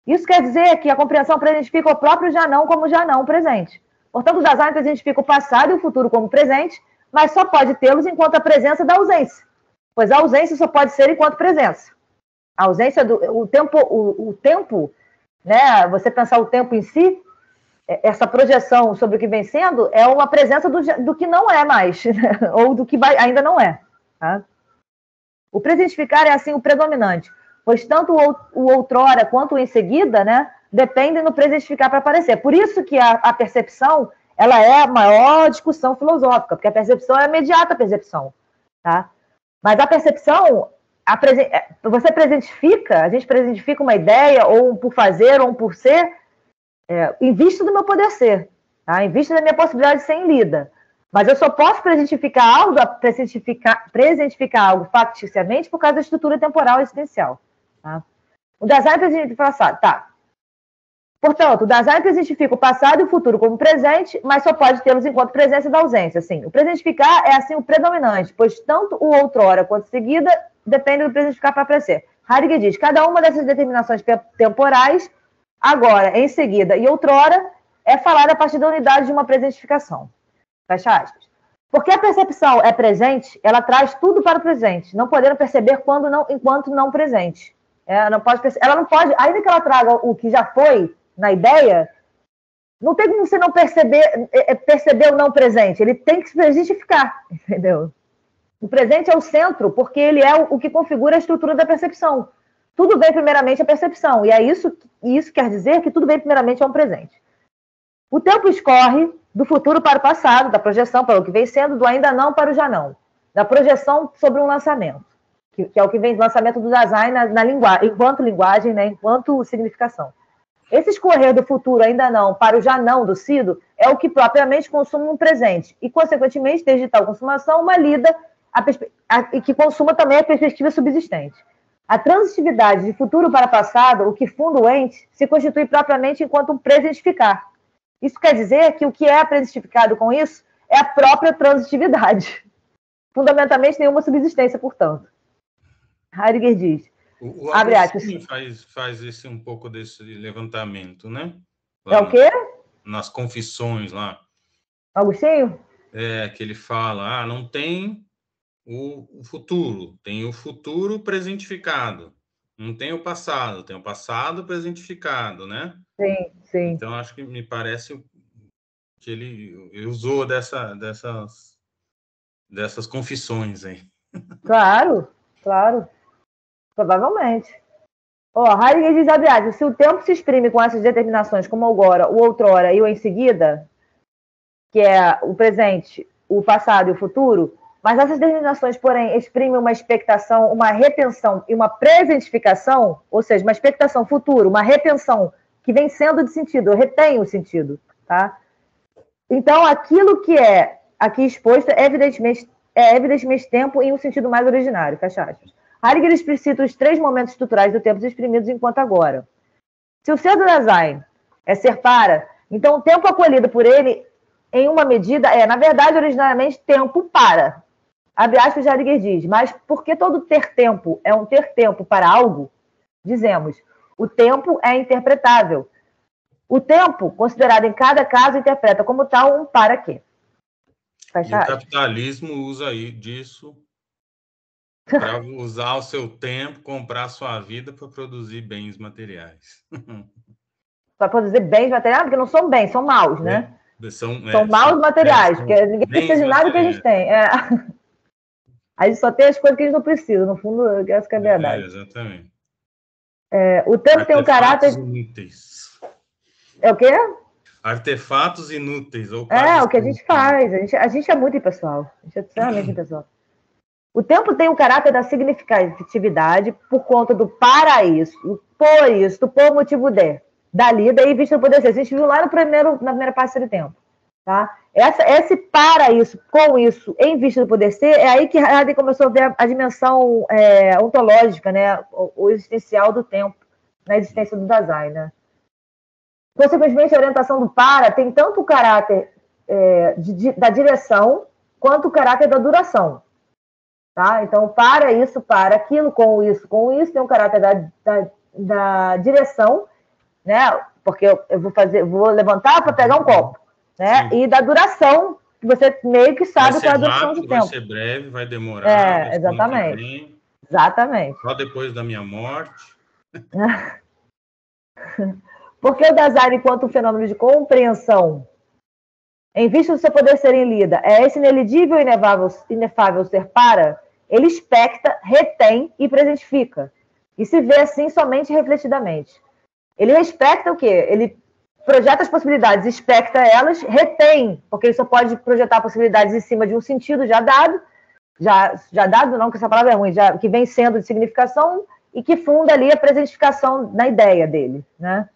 A: Isso quer dizer que a compreensão presentifica o próprio já não como já não presente. Portanto, o Dasein presentifica o passado e o futuro como presente, mas só pode tê-los enquanto a presença da ausência. Pois a ausência só pode ser enquanto presença. A ausência o tempo, né? Você pensar o tempo em si, essa projeção sobre o que vem sendo é uma presença do que não é mais, né? Ou do que ainda não é. Tá? O presentificar é, assim, o predominante, pois tanto o outrora quanto o em seguida, né, dependem do presentificar para aparecer. Por isso que a percepção ela é a maior discussão filosófica, porque a percepção é a imediata percepção. Tá? Mas a percepção, você presentifica, a gente presentifica uma ideia, ou um por fazer, ou um por ser, em vista do meu poder ser, tá? Em vista da minha possibilidade de ser em lida. Mas eu só posso presentificar algo facticiamente por causa da estrutura temporal existencial. Tá? O Dasein presentifica o passado. Tá. Portanto, o Dasein presentifica o passado e o futuro como presente, mas só pode tê-los enquanto presença da ausência. Assim, o presentificar é, assim, o predominante, pois tanto o outrora quanto o seguida depende do presentificar para aparecer. Heidegger diz, cada uma dessas determinações temporais, agora, em seguida e outrora, é falada a partir da unidade de uma presentificação. Fecha aspas. Porque a percepção é presente, ela traz tudo para o presente, não podendo perceber enquanto não presente. Ela não pode, ainda que ela traga o que já foi na ideia, não tem como você não perceber o não presente. Ele tem que se presentificar, entendeu? O presente é o centro, porque ele é o que configura a estrutura da percepção. Tudo vem primeiramente a percepção, e isso quer dizer que tudo vem primeiramente a um presente. O tempo escorre do futuro para o passado, da projeção para o que vem sendo, do ainda não para o já não, da projeção sobre um lançamento, que é o que vem do lançamento do Dasein na linguagem, enquanto linguagem, né, enquanto significação. Esse escorrer do futuro ainda não para o já não do sido é o que propriamente consuma um presente, e, consequentemente, desde tal consumação, uma lida e que consuma também a perspectiva subsistente. A transitividade de futuro para passado, o que funda o ente, se constitui propriamente enquanto um presentificar. Isso quer dizer que o que é presentificado com isso é a própria transitividade. Fundamentalmente, nenhuma subsistência, portanto. Heidegger diz,
B: o Agostinho faz um pouco desse levantamento, né?
A: Lá o quê?
B: Nas Confissões, lá.
A: Agostinho?
B: Que ele fala, não tem o futuro, tem o futuro presentificado. Não tem o passado presentificado, né?
A: Sim, sim.
B: Então, acho que me parece que ele usou dessas confissões aí.
A: Claro. Provavelmente. Heidegger diz, abre aspas, se o tempo se exprime com essas determinações como agora, o outrora e o em seguida, que é o presente, o passado e o futuro, mas essas determinações, porém, exprimem uma expectação, uma retenção e uma presentificação, ou seja, uma expectação futuro, uma retenção que vem sendo de sentido, eu retenho o sentido, tá? Então, aquilo que é aqui exposto é evidentemente tempo em um sentido mais originário, fecha aspas. Heidegger explicita os 3 momentos estruturais do tempo exprimidos enquanto agora. Se o ser do Dasein é ser para, então o tempo acolhido por ele, em uma medida, na verdade, originariamente, tempo para. Abre aspas, Heidegger diz, mas porque todo ter tempo é um ter tempo para algo, dizemos, o tempo é interpretável. O tempo, considerado em cada caso, interpreta como tal um para quê.
B: E o capitalismo usa disso para usar o seu tempo, comprar a sua vida para produzir bens materiais.
A: Para produzir bens materiais, porque não são bens, são maus, né? São maus materiais, porque ninguém precisa de nada que a gente tem. A gente só tem as coisas que a gente não precisa, no fundo, essa que é a verdade.
B: Exatamente.
A: O tempo tem um caráter...
B: inúteis.
A: É o quê?
B: Artefatos inúteis. Ou
A: o que a gente faz. A gente é muito impessoal. A gente é extremamente impessoal. O tempo tem o caráter da significatividade por conta do para isso, por isso, do por motivo de. Dali, daí, visto poder ser. A gente viu lá na primeira parte do tempo. Tá? Esse para isso, com isso, em vista do poder ser, é aí que Heidegger começou a ver a dimensão ontológica, né? O existencial do tempo, na existência do Dasein. Né? Consequentemente, a orientação do para tem tanto o caráter da direção, quanto o caráter da duração. Tá? Então, para isso, para aquilo, com isso, tem um caráter da direção, né? Porque eu vou levantar para pegar um copo, né? E da duração, que você meio que sabe qual é a duração do tempo.
B: Vai ser breve, vai demorar.
A: Exatamente. Exatamente.
B: Só depois da minha morte.
A: Porque o Dasein, enquanto um fenômeno de compreensão, em vista do seu poder ser em lida, esse ineligível e inefável ser para, ele expecta, retém e presentifica. E se vê assim somente refletidamente. Ele respecta o quê? Ele projeta as possibilidades, expecta elas, retém, porque ele só pode projetar possibilidades em cima de um sentido já dado, já dado não, que essa palavra é ruim, que vem sendo de significação e que funda ali a presentificação na ideia dele. Né?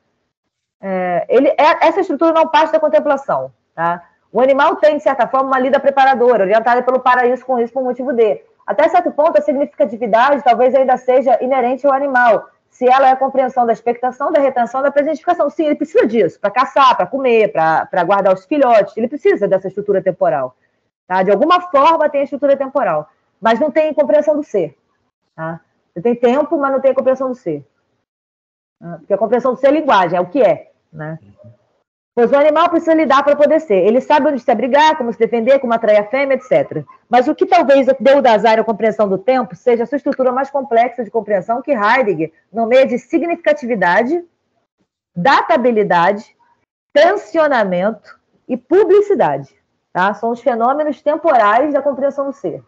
A: Essa estrutura não parte da contemplação. Tá? O animal tem, de certa forma, uma lida preparadora, orientada pelo para isso, com isso, por motivo de. Até certo ponto, a significatividade talvez ainda seja inerente ao animal, se ela é a compreensão da expectação, da retenção, da presentificação. Sim, ele precisa disso, para caçar, para comer, para guardar os filhotes, ele precisa dessa estrutura temporal. Tá? De alguma forma tem a estrutura temporal, mas não tem compreensão do ser. Tá? Você tem tempo, mas não tem a compreensão do ser. Porque a compreensão do ser é linguagem, é o que é. Né? Pois o animal precisa lidar para poder ser. Ele sabe onde se abrigar, como se defender, como atrair a fêmea, etc. Mas o que talvez deu o Dasein a compreensão do tempo seja a sua estrutura mais complexa de compreensão que Heidegger nomeia de significatividade, databilidade, tensionamento e publicidade. Tá? São os fenômenos temporais da compreensão do ser.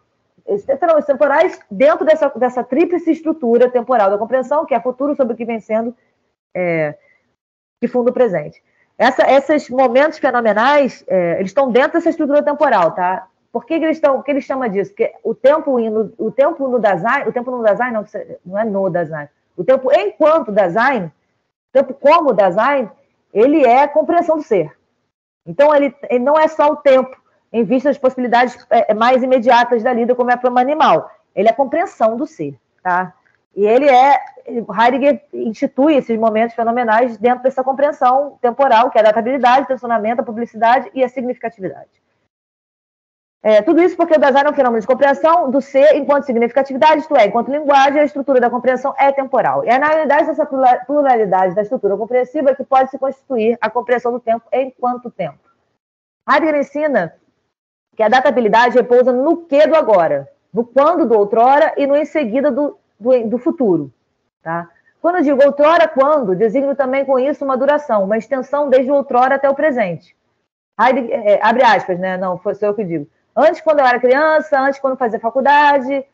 A: Esses fenômenos temporais dentro dessa tríplice estrutura temporal da compreensão, que é futuro sobre o que vem sendo, que funda o presente. Esses momentos fenomenais, eles estão dentro dessa estrutura temporal, tá? Por que eles estão? O que ele chama disso? Porque o tempo no Dasein, não é no Dasein. O tempo enquanto Dasein, o tempo como Dasein, ele é a compreensão do ser. Então, ele não é só o tempo, em vista das possibilidades mais imediatas da lida, como é para um animal. Ele é a compreensão do ser, tá? E Heidegger institui esses momentos fenomenais dentro dessa compreensão temporal, que é a databilidade, o tensionamento, a publicidade e a significatividade. Tudo isso porque o Dasein é um fenômeno de compreensão do ser enquanto significatividade, isto é, enquanto linguagem, a estrutura da compreensão é temporal. E é na realidade dessa pluralidade da estrutura compreensiva que pode se constituir a compreensão do tempo enquanto tempo. Heidegger ensina que a databilidade repousa no que do agora, no quando do outrora e no em seguida do futuro. Tá? Quando eu digo outrora, quando, designo também com isso uma duração, uma extensão desde o outrora até o presente. Heidegger, abre aspas, né? Não, sou eu que digo. Antes, quando eu era criança, antes, quando fazia faculdade,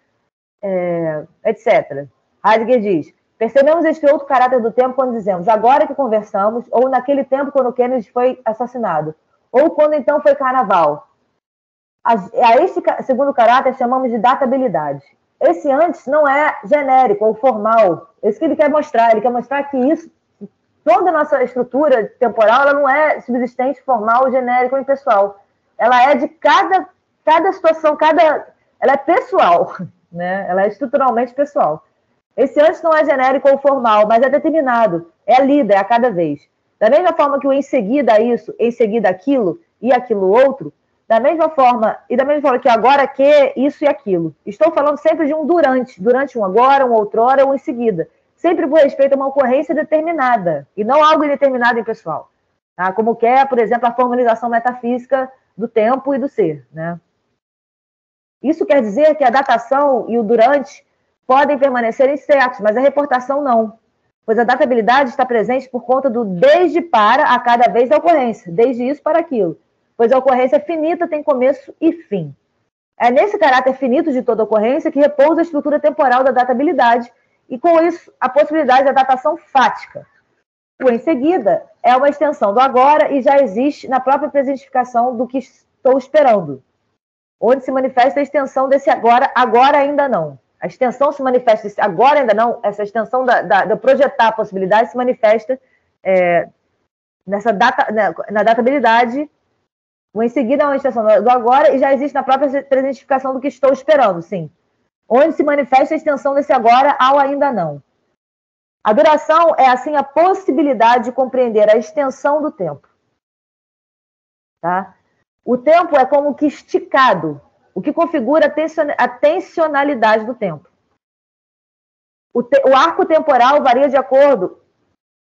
A: etc. Heidegger diz, percebemos este outro caráter do tempo quando dizemos agora que conversamos, ou naquele tempo quando Kennedy foi assassinado, ou quando então foi carnaval. A esse segundo caráter chamamos de databilidade. Esse antes não é genérico ou formal. É isso que ele quer mostrar. Ele quer mostrar que isso, toda a nossa estrutura temporal, ela não é subsistente, formal, genérico ou impessoal. Ela é de cada situação, ela é pessoal, né? Ela é estruturalmente pessoal. Esse antes não é genérico ou formal, mas é determinado, é lida, é a cada vez. Da mesma forma que o em seguida isso, em seguida aquilo e aquilo outro, da mesma forma que agora que isso e aquilo. Estou falando sempre de um durante um agora, um outrora ou um em seguida. Sempre por respeito a uma ocorrência determinada, e não algo indeterminado e impessoal. Tá? Como por exemplo, a formalização metafísica do tempo e do ser, né? Isso quer dizer que a datação e o durante podem permanecer incertos, mas a reportação não, pois a databilidade está presente por conta do desde para a cada vez da ocorrência, desde isso para aquilo, pois a ocorrência finita tem começo e fim. É nesse caráter finito de toda ocorrência que repousa a estrutura temporal da databilidade e, com isso, a possibilidade da datação fática. O em seguida é uma extensão do agora e já existe na própria presentificação do que estou esperando, onde se manifesta a extensão desse agora ainda não. A extensão se manifesta desse agora ainda não, essa extensão da projetar a possibilidade se manifesta na databilidade. O em seguida é uma extensão do agora e já existe na própria presentificação do que estou esperando, sim. Onde se manifesta a extensão desse agora ao ainda não. A duração é, assim, a possibilidade de compreender a extensão do tempo. Tá? O tempo é como que esticado, o que configura a tensionalidade do tempo. O arco temporal varia de acordo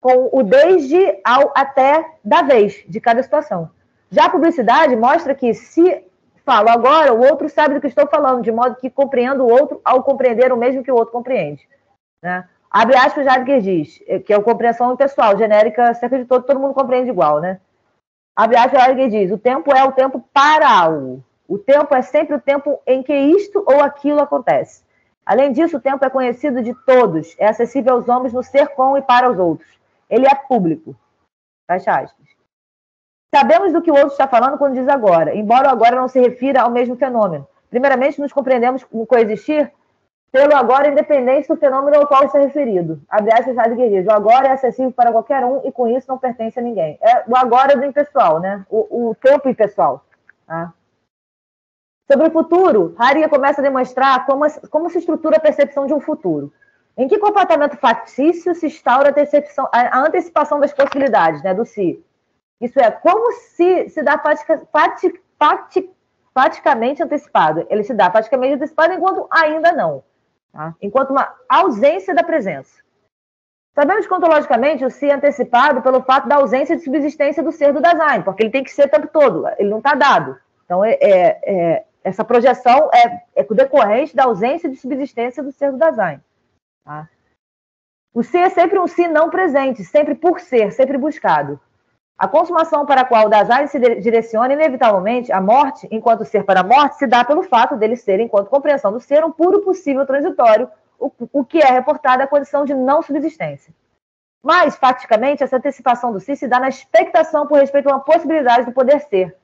A: com o desde ao até da vez, de cada situação. Já a publicidade mostra que, se falo agora, o outro sabe do que estou falando, de modo que compreendo o outro ao compreender o mesmo que o outro compreende. Né? Abre aspas, Heidegger diz, que é a compreensão pessoal, genérica, cerca de todo mundo compreende igual, né? Abre aspas, Heidegger diz, o tempo é o tempo para algo. O tempo é sempre o tempo em que isto ou aquilo acontece. Além disso, o tempo é conhecido de todos, é acessível aos homens no ser com e para os outros. Ele é público. Fecha aspas. Sabemos do que o outro está falando quando diz agora, embora o agora não se refira ao mesmo fenômeno. Primeiramente, nos compreendemos no coexistir pelo agora independente do fenômeno ao qual está referido. Abre aspas, Heidegger diz, o agora é acessível para qualquer um e com isso não pertence a ninguém. O agora é do impessoal, né? O tempo impessoal. Tá? Sobre o futuro, Heidegger começa a demonstrar como se estrutura a percepção de um futuro. Em que comportamento factício se instaura a antecipação das possibilidades, né, do si? Isso é, como se dá praticamente antecipado. Ele se dá praticamente antecipado enquanto ainda não. Tá? Enquanto uma ausência da presença. Sabemos que, ontologicamente, o si é antecipado pelo fato da ausência de subsistência do ser do Dasein, porque ele tem que ser o tempo todo, ele não está dado. Então, essa projeção é decorrente da ausência de subsistência do ser do Dasein. Tá? O si é sempre um si não presente, sempre por ser, sempre buscado. A consumação para a qual o Dasein se direciona, inevitavelmente, a morte, enquanto ser para a morte, se dá pelo fato dele ser, enquanto compreensão do ser, um puro possível transitório, o que é reportado à condição de não subsistência. Mas, faticamente, essa antecipação do si se dá na expectação por respeito a uma possibilidade do poder ser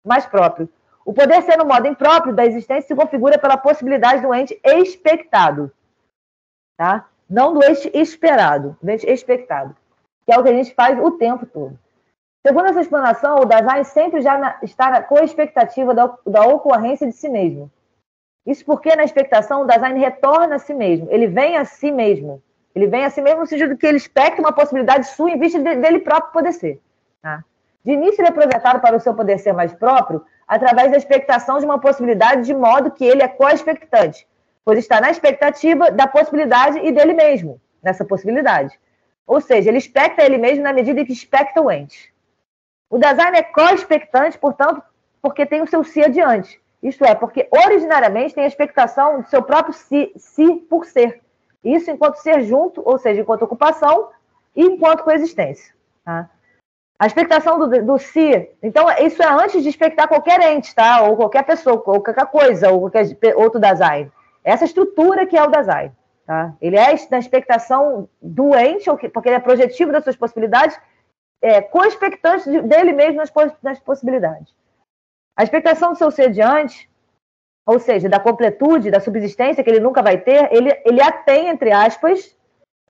A: mais próprio. O poder ser no modo impróprio da existência se configura pela possibilidade do ente expectado. Tá? Não do ente esperado, do ente expectado, que é o que a gente faz o tempo todo. Segundo essa explanação, o Dasein sempre já está com a expectativa da ocorrência de si mesmo. Isso porque na expectação o Dasein retorna a si mesmo, ele vem a si mesmo. Ele vem a si mesmo no sentido que ele expecta uma possibilidade sua em vista dele próprio poder ser. Tá? De início, ele é projetado para o seu poder ser mais próprio através da expectação de uma possibilidade, de modo que ele é co-expectante, pois está na expectativa da possibilidade e dele mesmo, nessa possibilidade. Ou seja, ele expecta ele mesmo na medida em que expecta o ente. O Dasein é co-expectante, portanto, porque tem o seu si adiante. Isto é, porque originariamente tem a expectação do seu próprio si por ser. Isso enquanto ser junto, ou seja, enquanto ocupação e enquanto coexistência. Tá? A expectação do si, então, isso é antes de expectar qualquer ente, tá? Ou qualquer pessoa, ou qualquer coisa, ou qualquer outro Dasein. Essa estrutura que é o Dasein. Tá? Ele é na expectação do ente, porque ele é projetivo das suas possibilidades, co-expectante dele mesmo nas possibilidades. A expectação do seu ser diante, ou seja, da completude, da subsistência que ele nunca vai ter, ele a tem, entre aspas,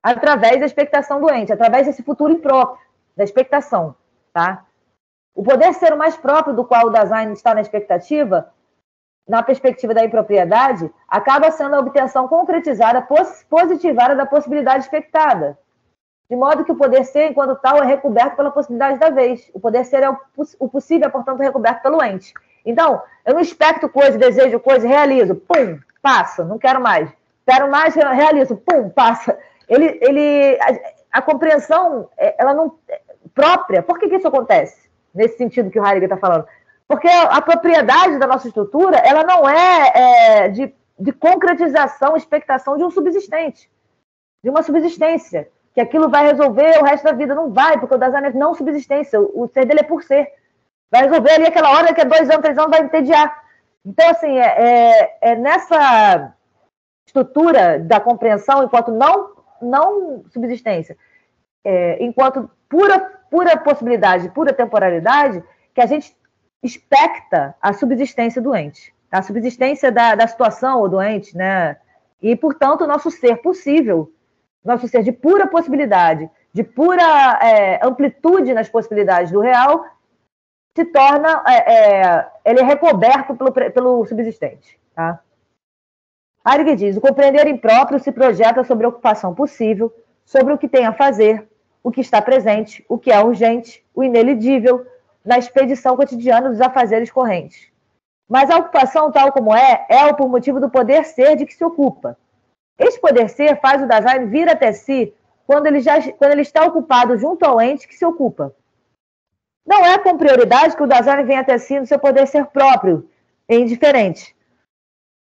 A: através da expectação do ente, através desse futuro impróprio, da expectação. Tá? O poder ser o mais próprio do qual o Dasein está na expectativa, na perspectiva da impropriedade, acaba sendo a obtenção concretizada, positivada da possibilidade expectada. De modo que o poder ser, enquanto tal, é recoberto pela possibilidade da vez. O poder ser o possível, é, portanto, recoberto pelo ente. Então, eu não expecto coisa, desejo coisa, realizo, pum, passa, não quero mais. Quero mais, realizo, pum, passa. A compreensão, ela não própria. Por que isso acontece? Nesse sentido que o Heidegger está falando. Porque a propriedade da nossa estrutura, ela não é de concretização, expectação de um subsistente, de uma subsistência, que aquilo vai resolver o resto da vida. Não vai, porque o Dasein é não subsistência, o ser dele é por ser. Vai resolver ali aquela hora, que é 2 anos, 3 anos, vai entediar. Então, assim, nessa estrutura da compreensão, enquanto não subsistência, enquanto pura possibilidade, pura temporalidade, que a gente expecta a subsistência do ente, a subsistência da situação ou do ente, né? E, portanto, o nosso ser possível, nosso ser de pura possibilidade, de pura amplitude nas possibilidades do real, se torna, ele é recoberto pelo subsistente. Tá? Heidegger diz, o compreender impróprio se projeta sobre a ocupação possível, sobre o que tem a fazer, o que está presente, o que é urgente, o inelidível, na expedição cotidiana dos afazeres correntes. Mas a ocupação, tal como é o por motivo do poder ser de que se ocupa. Este poder ser faz o Dasein vir até si quando ele está ocupado junto ao ente que se ocupa. Não é com prioridade que o Dasein vem até si no seu poder ser próprio, é indiferente.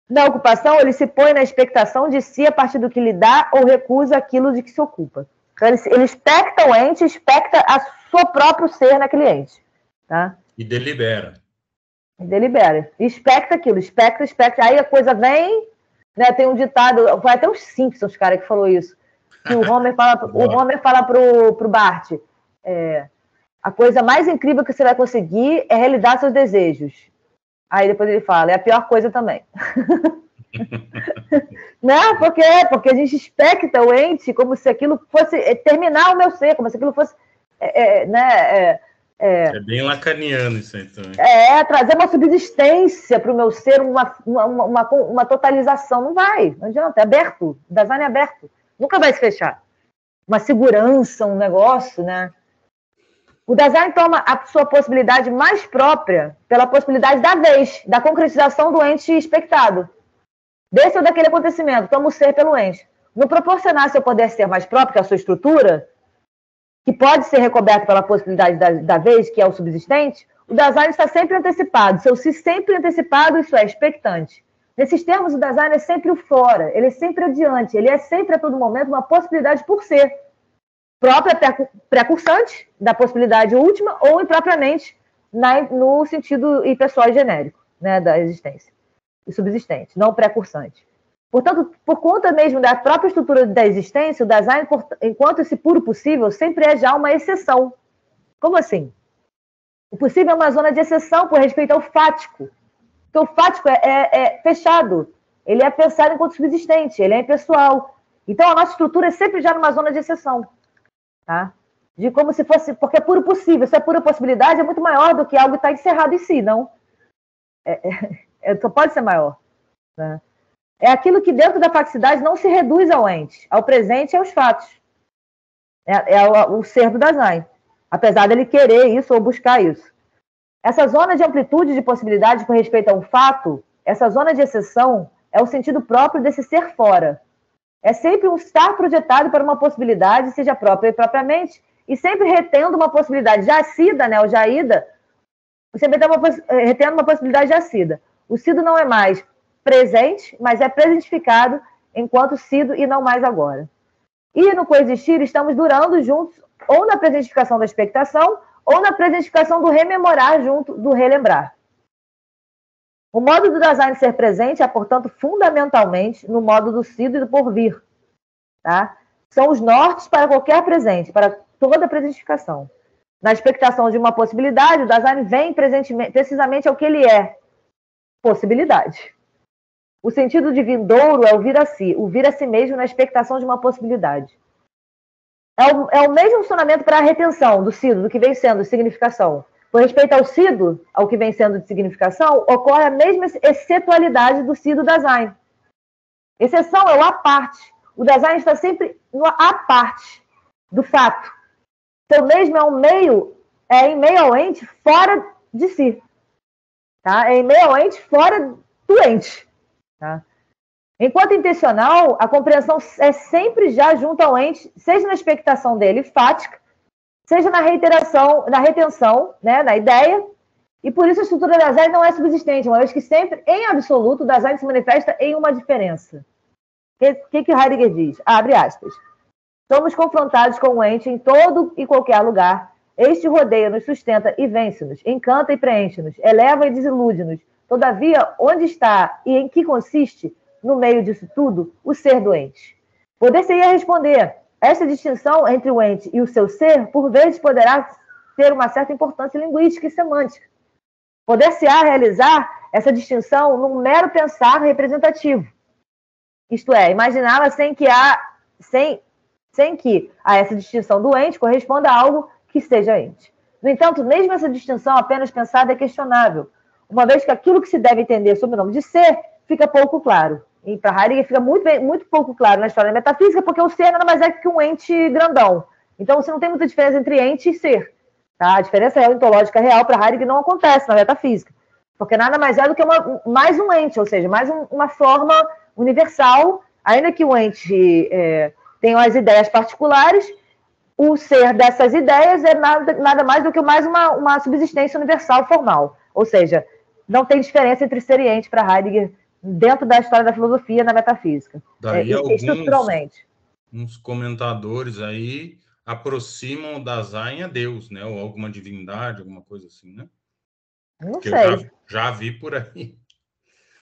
A: Na ocupação, ele se põe na expectação de si a partir do que lhe dá ou recusa aquilo de que se ocupa. Então, ele expecta o ente, expecta a seu próprio ser naquele ente. Tá?
B: E delibera.
A: Expecta aquilo, expecta. Aí a coisa vem, né? Tem um ditado, foi até os Simpsons, cara, que falou isso. Que o Homer fala pro Bart, a coisa mais incrível que você vai conseguir é realizar seus desejos. Aí depois ele fala, é a pior coisa também. Não, porque a gente expecta o ente como se aquilo fosse terminar o meu ser, como se aquilo fosse
B: é bem lacaniano isso aí também.
A: Trazer uma subsistência para o meu ser, uma totalização. Não adianta, é aberto. O Dasein é aberto. Nunca vai se fechar. Uma segurança, um negócio, né? O Dasein toma a sua possibilidade mais própria pela possibilidade da vez, da concretização do ente expectado. Desse ou daquele acontecimento, toma o ser pelo ente. No proporcionar seu poder ser mais próprio, que é a sua estrutura, que pode ser recoberto pela possibilidade da vez, que é o subsistente, o Dasein está sempre antecipado, seu si sempre antecipado, isso é, expectante. Nesses termos, o Dasein é sempre o fora, ele é sempre adiante, ele é sempre a todo momento uma possibilidade por ser, própria precursante da possibilidade última ou impropriamente no sentido impessoal e genérico, né, da existência e subsistente, não precursante. Portanto, por conta mesmo da própria estrutura da existência, o Dasein, enquanto esse puro possível, sempre é já uma exceção. Como assim? O possível é uma zona de exceção por respeito ao fático. Porque o fático é fechado. Ele é pensado enquanto subsistente, ele é impessoal. Então, a nossa estrutura é sempre já numa zona de exceção. Tá? De como se fosse... Porque é puro possível. Se é pura possibilidade, é muito maior do que algo que está encerrado em si, não? Só pode ser maior. né? É aquilo que dentro da faticidade não se reduz ao ente, ao presente e aos fatos. É o ser do Dasein, apesar dele querer isso ou buscar isso. Essa zona de amplitude de possibilidade com respeito a um fato, essa zona de exceção, é o sentido próprio desse ser fora. É sempre um estar projetado para uma possibilidade, seja própria e propriamente, e sempre retendo uma possibilidade jacida, né, ou jaída, sempre retendo uma possibilidade jacida. O sido não é mais presente, mas é presentificado enquanto sido e não mais agora. E no coexistir estamos durando juntos, ou na presentificação da expectação, ou na presentificação do rememorar junto do relembrar. O modo do Dasein ser presente é, portanto, fundamentalmente no modo do sido e do porvir. Tá? São os nortes para qualquer presente, para toda presentificação. Na expectação de uma possibilidade, o Dasein vem precisamente ao que ele é, possibilidade. O sentido de vindouro é o vir a si mesmo na expectação de uma possibilidade. É o mesmo funcionamento para a retenção do sido, do que vem sendo de significação. Com respeito ao sido, ao que vem sendo de significação, ocorre a mesma excetualidade do sido Dasein. Exceção é o à parte. O Dasein está sempre no à parte do fato. Então, mesmo é em meio ao ente fora de si. Tá? É em meio ao ente fora do ente. Tá? Enquanto intencional, a compreensão é sempre já junto ao ente, seja na expectação dele fática, seja na reiteração, na retenção, né, na ideia, e por isso a estrutura da Dasein não é subsistente, uma vez que sempre, em absoluto, o Dasein se manifesta em uma diferença. O que Heidegger diz? Abre aspas. Somos confrontados com o ente em todo e qualquer lugar. Este rodeia-nos, sustenta e vence-nos, encanta e preenche-nos, eleva e desilude-nos. Todavia, onde está e em que consiste, no meio disso tudo, o ser do ente? Poder-se-ia responder, esta distinção entre o ente e o seu ser, por vezes, poderá ter uma certa importância linguística e semântica. Poder-se-á realizar essa distinção num mero pensar representativo. Isto é, imaginá-la sem que a essa distinção do ente corresponda a algo que seja ente. No entanto, mesmo essa distinção apenas pensada é questionável, uma vez que aquilo que se deve entender sob o nome de ser fica pouco claro. E para Heidegger fica muito pouco claro na história da metafísica, porque o ser nada mais é que um ente grandão. Então, você não tem muita diferença entre ente e ser. Tá? A diferença real, ontológica real para Heidegger não acontece na metafísica, porque nada mais é do que mais um ente, ou seja, mais uma forma universal, ainda que o ente tenha as ideias particulares, o ser dessas ideias é nada mais do que mais uma subsistência universal formal. Ou seja, não tem diferença entre ser e ente para Heidegger dentro da história da filosofia na metafísica.
B: Daí estruturalmente. Uns comentadores aí aproximam o Dasein a Deus, né? Ou alguma divindade, alguma coisa assim, né?
A: Não sei.
B: Eu já vi por aí.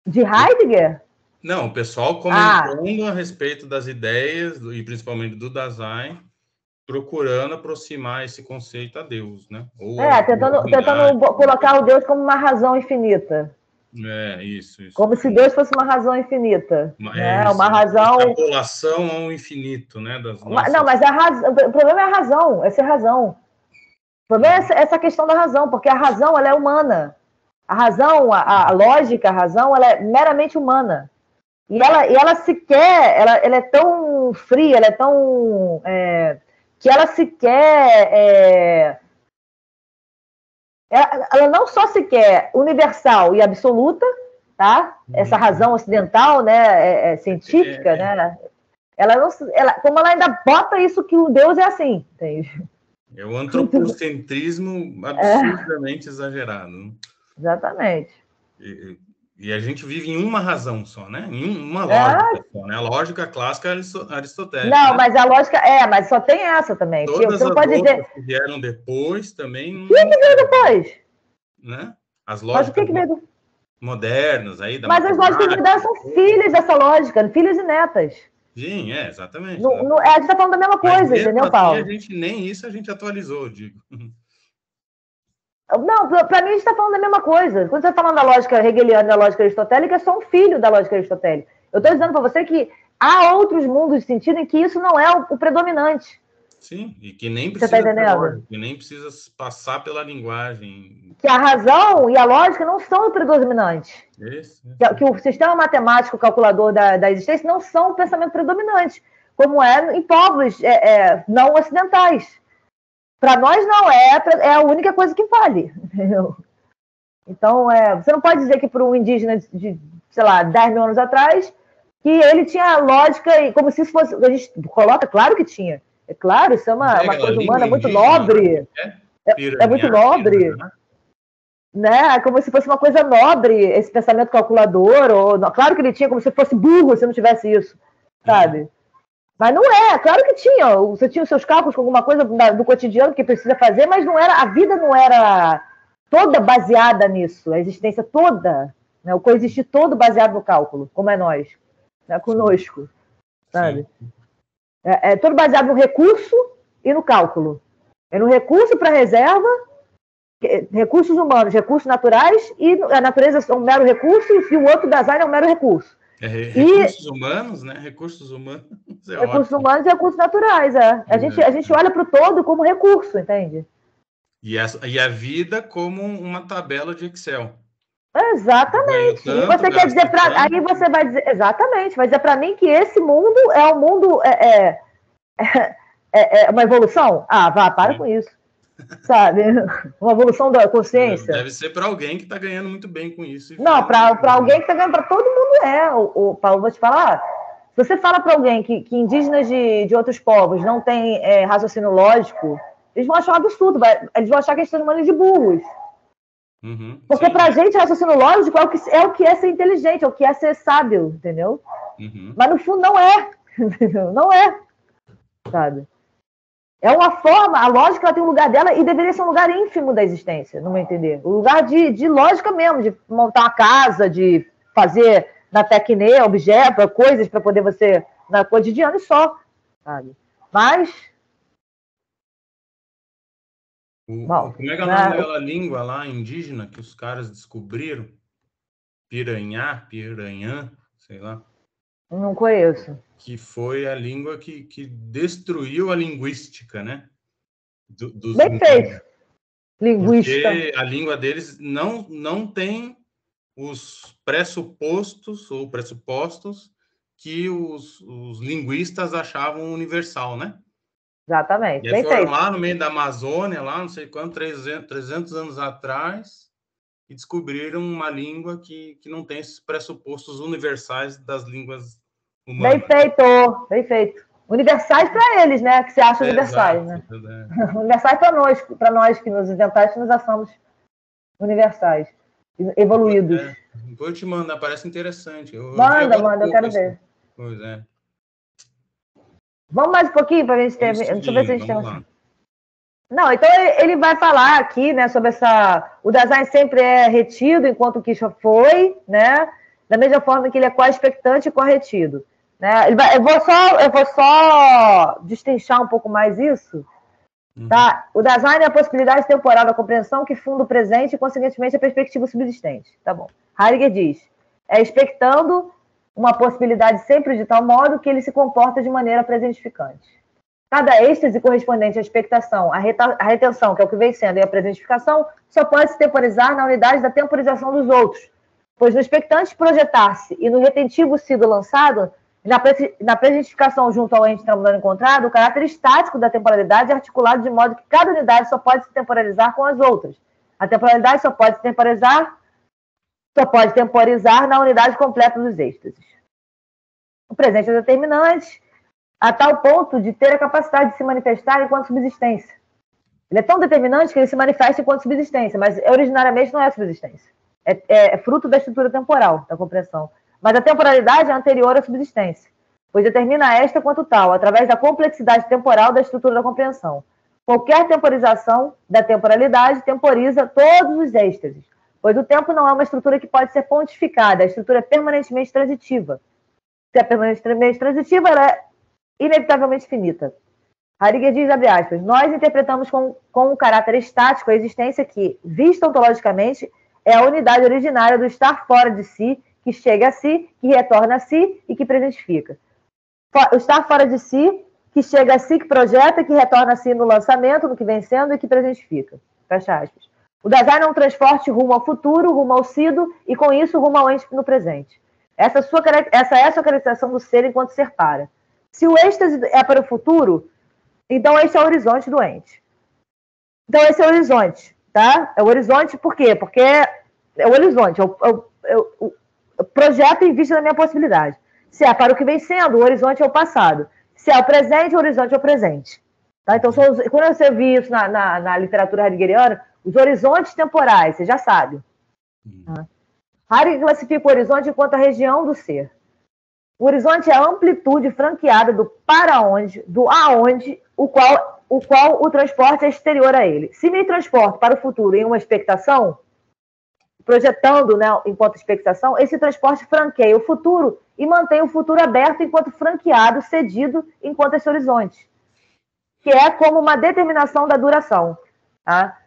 A: De Heidegger?
B: Não, o pessoal comentando a respeito das ideias, e principalmente do Dasein, procurando aproximar esse conceito a Deus, né? Ou
A: tentando colocar o Deus como uma razão infinita.
B: Isso.
A: Como se Deus fosse uma razão infinita. Uma razão...
B: Extrapolação ao infinito, né?
A: Não, mas o problema é a razão, essa é a razão. O problema é essa questão da razão, porque a razão, ela é humana. A razão, a lógica, a razão, ela é meramente humana. E ela sequer, ela é tão fria, ela é tão... que ela sequer... ela não só se quer universal e absoluta, tá? Essa razão ocidental, né, científica, né? Como ela ainda bota isso que o Deus é assim, entende?
B: É o antropocentrismo absurdamente exagerado.
A: Exatamente.
B: E a gente vive em uma razão só, né? Em uma lógica só, né? A lógica clássica aristotélica.
A: Não, né? Mas a lógica... mas só tem essa também.
B: Todas
A: você não pode dizer...
B: que vieram depois também...
A: O que veio depois?
B: Né? As lógicas modernas aí...
A: Mas as lógicas modernas são filhas dessa lógica, filhas e netas.
B: Sim, exatamente.
A: A gente está falando da mesma coisa, entendeu, Paulo?
B: Nem isso a gente atualizou, digo.
A: Não, para mim a gente está falando da mesma coisa. Quando você está falando da lógica hegeliana e da lógica aristotélica, é só um filho da lógica aristotélica. Eu estou dizendo para você que há outros mundos de sentido em que isso não é o predominante.
B: Sim, e que nem precisa
A: que
B: nem precisa passar pela linguagem.
A: Que a razão e a lógica não são predominantes. Que o sistema matemático calculador da existência não são o pensamento predominante, como é em povos não ocidentais. Para nós não é a única coisa que vale. Entendeu? Então, você não pode dizer que para um indígena de, sei lá, 10 mil anos atrás, que ele tinha lógica, e como se isso fosse... A gente coloca, claro que tinha. É claro, isso é uma coisa humana muito nobre. É muito nobre. Né? Como se fosse uma coisa nobre, esse pensamento calculador. Claro que ele tinha, como se fosse burro se não tivesse isso, sabe? Mas não é, claro que tinha. Você tinha os seus cálculos com alguma coisa do cotidiano que precisa fazer, mas não era, a vida não era toda baseada nisso, a existência toda, né? O coexistir todo baseado no cálculo, como é nós, né? Conosco, sabe? É todo baseado no recurso e no cálculo. É no recurso para reserva, recursos humanos, recursos naturais, e a natureza é um mero recurso e o outro design é um mero recurso.
B: Recursos humanos, né? Recursos humanos.
A: Recursos humanos e recursos naturais, A gente olha para o todo como recurso, entende?
B: E a vida como uma tabela de Excel.
A: Exatamente. E você quer dizer aí você vai dizer, exatamente, vai dizer para mim que esse mundo é um mundo uma evolução? Para com isso. Sabe? Uma evolução da consciência.
B: Deve ser para alguém que está ganhando muito bem com isso.
A: Não, para alguém que está ganhando, para todo mundo o Paulo, vou te falar. Se você fala para alguém que indígenas de outros povos não têm raciocínio lógico, eles vão achar um absurdo, eles vão achar que eles estão chamando de burros. Porque para a gente, raciocínio lógico é o que é ser inteligente, é o que é ser sábio, entendeu? Mas no fundo não é. Não é. Sabe? É uma forma, a lógica ela tem um lugar dela e deveria ser um lugar ínfimo da existência, no meu entender. Um lugar de lógica mesmo, de montar uma casa, de fazer na tecne, objeto, coisas para poder você, na cotidiano e só, sabe? Mas...
B: como é que é o nome daquela língua lá indígena que os caras descobriram? Piranhã, sei lá.
A: Não conheço.
B: Que foi a língua que destruiu a linguística, né?
A: Bem feito. Linguística.
B: Porque a língua deles não tem os pressupostos ou pressupostos que os linguistas achavam universal, né?
A: Exatamente.
B: E aí foram lá no meio da Amazônia, lá não sei quanto, 300 anos atrás, e descobriram uma língua que não tem esses pressupostos universais das línguas humanas.
A: Bem feito. Universais para eles, né? Que se acham universais, né? Universais para nós que nos ocidentais que nos achamos universais, evoluídos.
B: Vou te mandar, parece interessante.
A: Manda, eu quero ver.
B: Pois é.
A: Vamos mais um pouquinho para a gente ter. Deixa eu ver se a gente tem. Não, então ele vai falar aqui, né, sobre o design sempre é retido enquanto o Quicha foi, né? Da mesma forma que ele é co-expectante e corretido. Né? Eu vou só destrinchar um pouco mais isso. Tá? O design é a possibilidade temporal da compreensão que funda o presente e, consequentemente, a perspectiva subsistente. Tá bom. Heidegger diz, expectando uma possibilidade sempre de tal modo que ele se comporta de maneira presentificante. Cada êxtase correspondente à expectação, à retenção, que é o que vem sendo, e a presentificação, só pode se temporizar na unidade da temporização dos outros, pois no expectante projetar-se e no retentivo sido lançado, na presentificação junto ao ente tramulando encontrado, o caráter estático da temporalidade é articulado de modo que cada unidade só pode se temporalizar com as outras. A temporalidade só pode temporizar na unidade completa dos êxtases. O presente é determinante a tal ponto de ter a capacidade de se manifestar enquanto subsistência. Ele é tão determinante que ele se manifesta enquanto subsistência, mas originariamente não é subsistência. É fruto da estrutura temporal, da compreensão. Mas a temporalidade é anterior à subsistência, pois determina esta quanto tal, através da complexidade temporal da estrutura da compreensão. Qualquer temporização da temporalidade temporiza todos os êxtases, pois o tempo não é uma estrutura que pode ser pontificada, a estrutura é permanentemente transitiva. Se é permanentemente transitiva, ela é inevitavelmente finita. Heidegger diz, abre aspas, nós interpretamos com um caráter estático a existência que, vista ontologicamente, é a unidade originária do estar fora de si, que chega a si, que retorna a si e que presentifica. O estar fora de si que chega a si, que projeta, que retorna a si no lançamento, no que vem sendo e que presentifica. Fecha aspas. O Dasein é um transporte rumo ao futuro, rumo ao sido, e com isso rumo ao ente no presente. Essa é a sua caracterização do ser enquanto ser para. Se o êxtase é para o futuro, então esse é o horizonte do ente. Então esse é o horizonte, tá? É o horizonte por quê? Porque é o horizonte, eu projeto em vista da minha possibilidade. Se é para o que vem sendo, o horizonte é o passado. Se é o presente, o horizonte é o presente. Tá? Então, quando você vê isso na literatura heideggeriana, os horizontes temporais, você já sabe. Tá? Heidegger classifica o horizonte enquanto a região do ser. O horizonte é a amplitude franqueada do para onde, do aonde, o qual o transporte é exterior a ele. Se me transporto para o futuro em uma expectação, projetando, né, enquanto expectação, esse transporte franqueia o futuro e mantém o futuro aberto enquanto franqueado, cedido enquanto esse horizonte, que é como uma determinação da duração. Tá?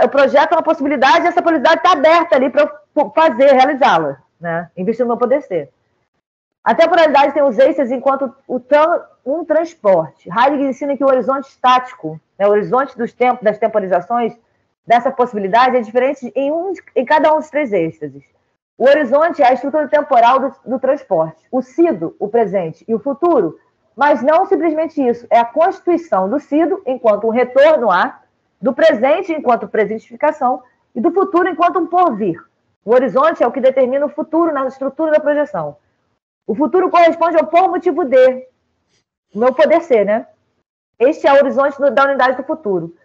A: Eu projeto uma possibilidade e essa possibilidade está aberta ali para eu fazer, realizá-la, né? Em vista do meu poder ser. A temporalidade tem os eixos enquanto um transporte. Heidegger ensina que o horizonte estático, né, o horizonte dos tempos, das temporizações, dessa possibilidade é diferente em cada um dos três êxtases. O horizonte é a estrutura temporal do transporte. O sido, o presente e o futuro, mas não simplesmente isso. É a constituição do sido enquanto um retorno a, do presente enquanto presentificação e do futuro enquanto um porvir. O horizonte é o que determina o futuro na estrutura da projeção. O futuro corresponde ao por motivo de, o meu poder ser, né? Este é o horizonte da unidade do futuro.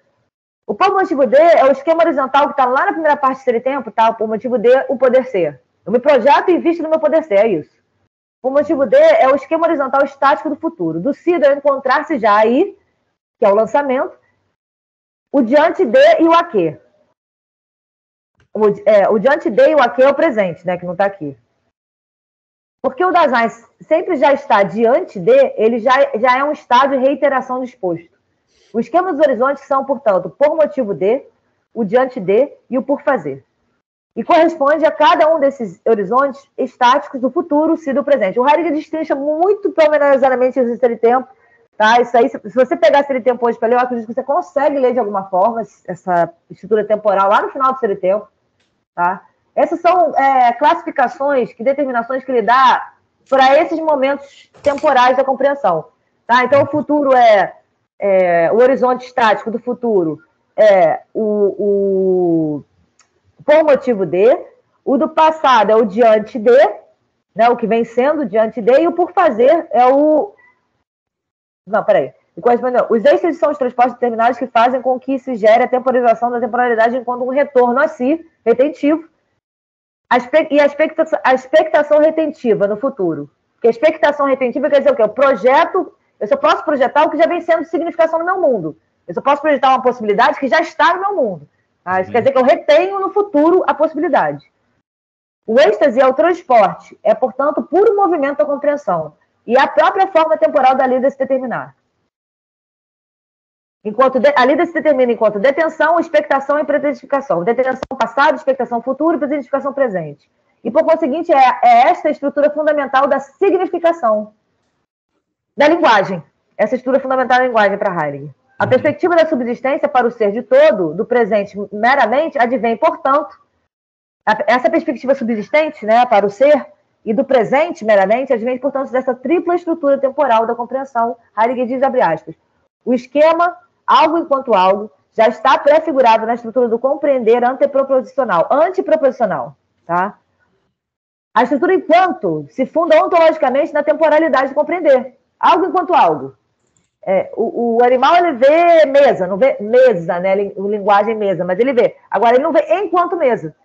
A: O por motivo de é o esquema horizontal que está lá na primeira parte do ser e tempo, tá? O por motivo de, o poder ser. Eu me projeto e visto no meu poder ser, é isso. O motivo de é o esquema horizontal estático do futuro. Do sido é encontrar-se já aí, que é o lançamento, o diante de e o aqui. O diante de e o aqui é o presente, né? Que não está aqui. Porque o Dasein sempre já está diante de, ele já é um estado de reiteração disposto. O esquema dos horizontes são, portanto, por motivo de, o diante de e o por fazer. E corresponde a cada um desses horizontes estáticos do futuro, se do presente. O Heidegger destrincha muito pormenorizadamente esse ser e tempo. Tá? Isso aí, se você pegar ser e tempo hoje para ler, eu acredito que você consegue ler de alguma forma essa estrutura temporal lá no final do ser e tempo. Tá? Essas são classificações, determinações que ele dá para esses momentos temporais da compreensão. Tá? Então, o futuro o horizonte estático do futuro é por motivo de, o do passado é o diante de, né, o que vem sendo diante de, e o por fazer é o... Não, peraí. Os eixos são os transportes determinados que fazem com que se gere a temporização da temporalidade enquanto um retorno a si, retentivo, e a expectação retentiva no futuro. Porque a expectação retentiva quer dizer o quê? Eu só posso projetar o que já vem sendo significação no meu mundo. Eu só posso projetar uma possibilidade que já está no meu mundo. Tá? Isso quer dizer que eu retenho no futuro a possibilidade. O êxtase é o transporte, é, portanto, puro movimento da compreensão. E a própria forma temporal da lida se determinar. A lida se determina enquanto detenção, expectação e presentificação. Detenção passado, expectação futuro e presentificação presente. E, por conseguinte, é esta a estrutura fundamental da significação da linguagem. Essa estrutura fundamental da linguagem para Heidegger. A perspectiva da subsistência para o ser de todo, do presente meramente, advém, portanto, essa perspectiva subsistente, né, para o ser e do presente meramente, advém, portanto, dessa tripla estrutura temporal da compreensão. Heidegger diz, abre aspas, o esquema, algo enquanto algo, já está prefigurado na estrutura do compreender antiproposicional, tá? A estrutura enquanto se funda ontologicamente na temporalidade de compreender. Algo enquanto algo. O animal, ele vê mesa, não vê mesa, né? Linguagem mesa, mas ele vê. Agora, ele não vê enquanto mesa.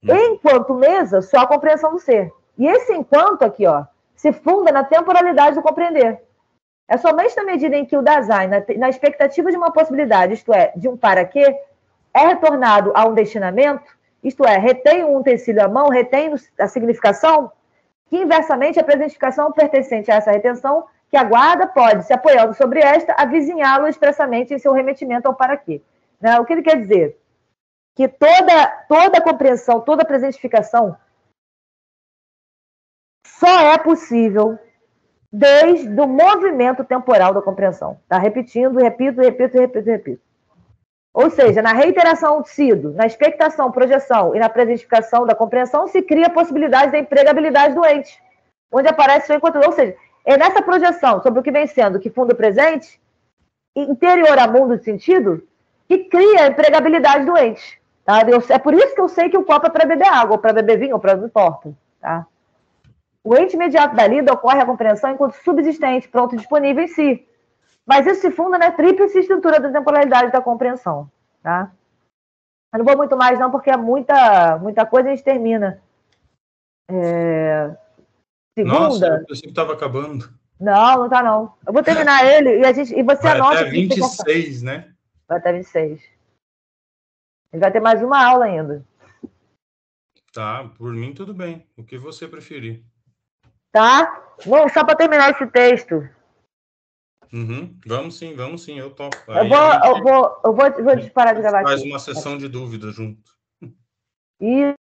A: Enquanto mesa, só a compreensão do ser. E esse enquanto aqui, ó, se funda na temporalidade do compreender. É somente na medida em que o Dasein, na expectativa de uma possibilidade, isto é, de um para quê, é retornado a um destinamento, isto é, retém um utensílio à mão, retém a significação, que inversamente a presentificação pertencente a essa retenção, que aguarda, pode, se apoiando sobre esta, avizinhá-lo expressamente em seu remetimento ao para quê. Né? O que ele quer dizer? Que toda compreensão, toda presentificação só é possível desde o movimento temporal da compreensão. Tá repetindo, repito. Ou seja, na reiteração sido, na expectação, projeção e na presentificação da compreensão se cria a possibilidade da empregabilidade do ente, onde aparece o encontro. Ou seja, é nessa projeção sobre o que vem sendo, que funda o presente, interior a mundo de sentido, que cria a empregabilidade do ente. Tá? É por isso que eu sei que o copo é para beber água, ou para beber vinho, ou para não importa. Tá? O ente imediato da lida ocorre a compreensão enquanto subsistente, pronto e disponível em si. Mas isso se funda na tríplice estrutura da temporalidade da compreensão. Tá? Eu não vou muito mais, não, porque é muita coisa e a gente termina. Segunda.
B: Nossa, eu pensei que estava acabando.
A: Não está não. Eu vou terminar ele e você
B: vai
A: anota.
B: Até 26, né?
A: Vai até 26. Ele vai ter mais uma aula ainda.
B: Tá, por mim tudo bem. O que você preferir.
A: Tá? Bom, só para terminar esse texto.
B: Vamos sim, eu topo.
A: Eu vou parar de gravar
B: faz
A: aqui.
B: Uma sessão de dúvida junto.
A: E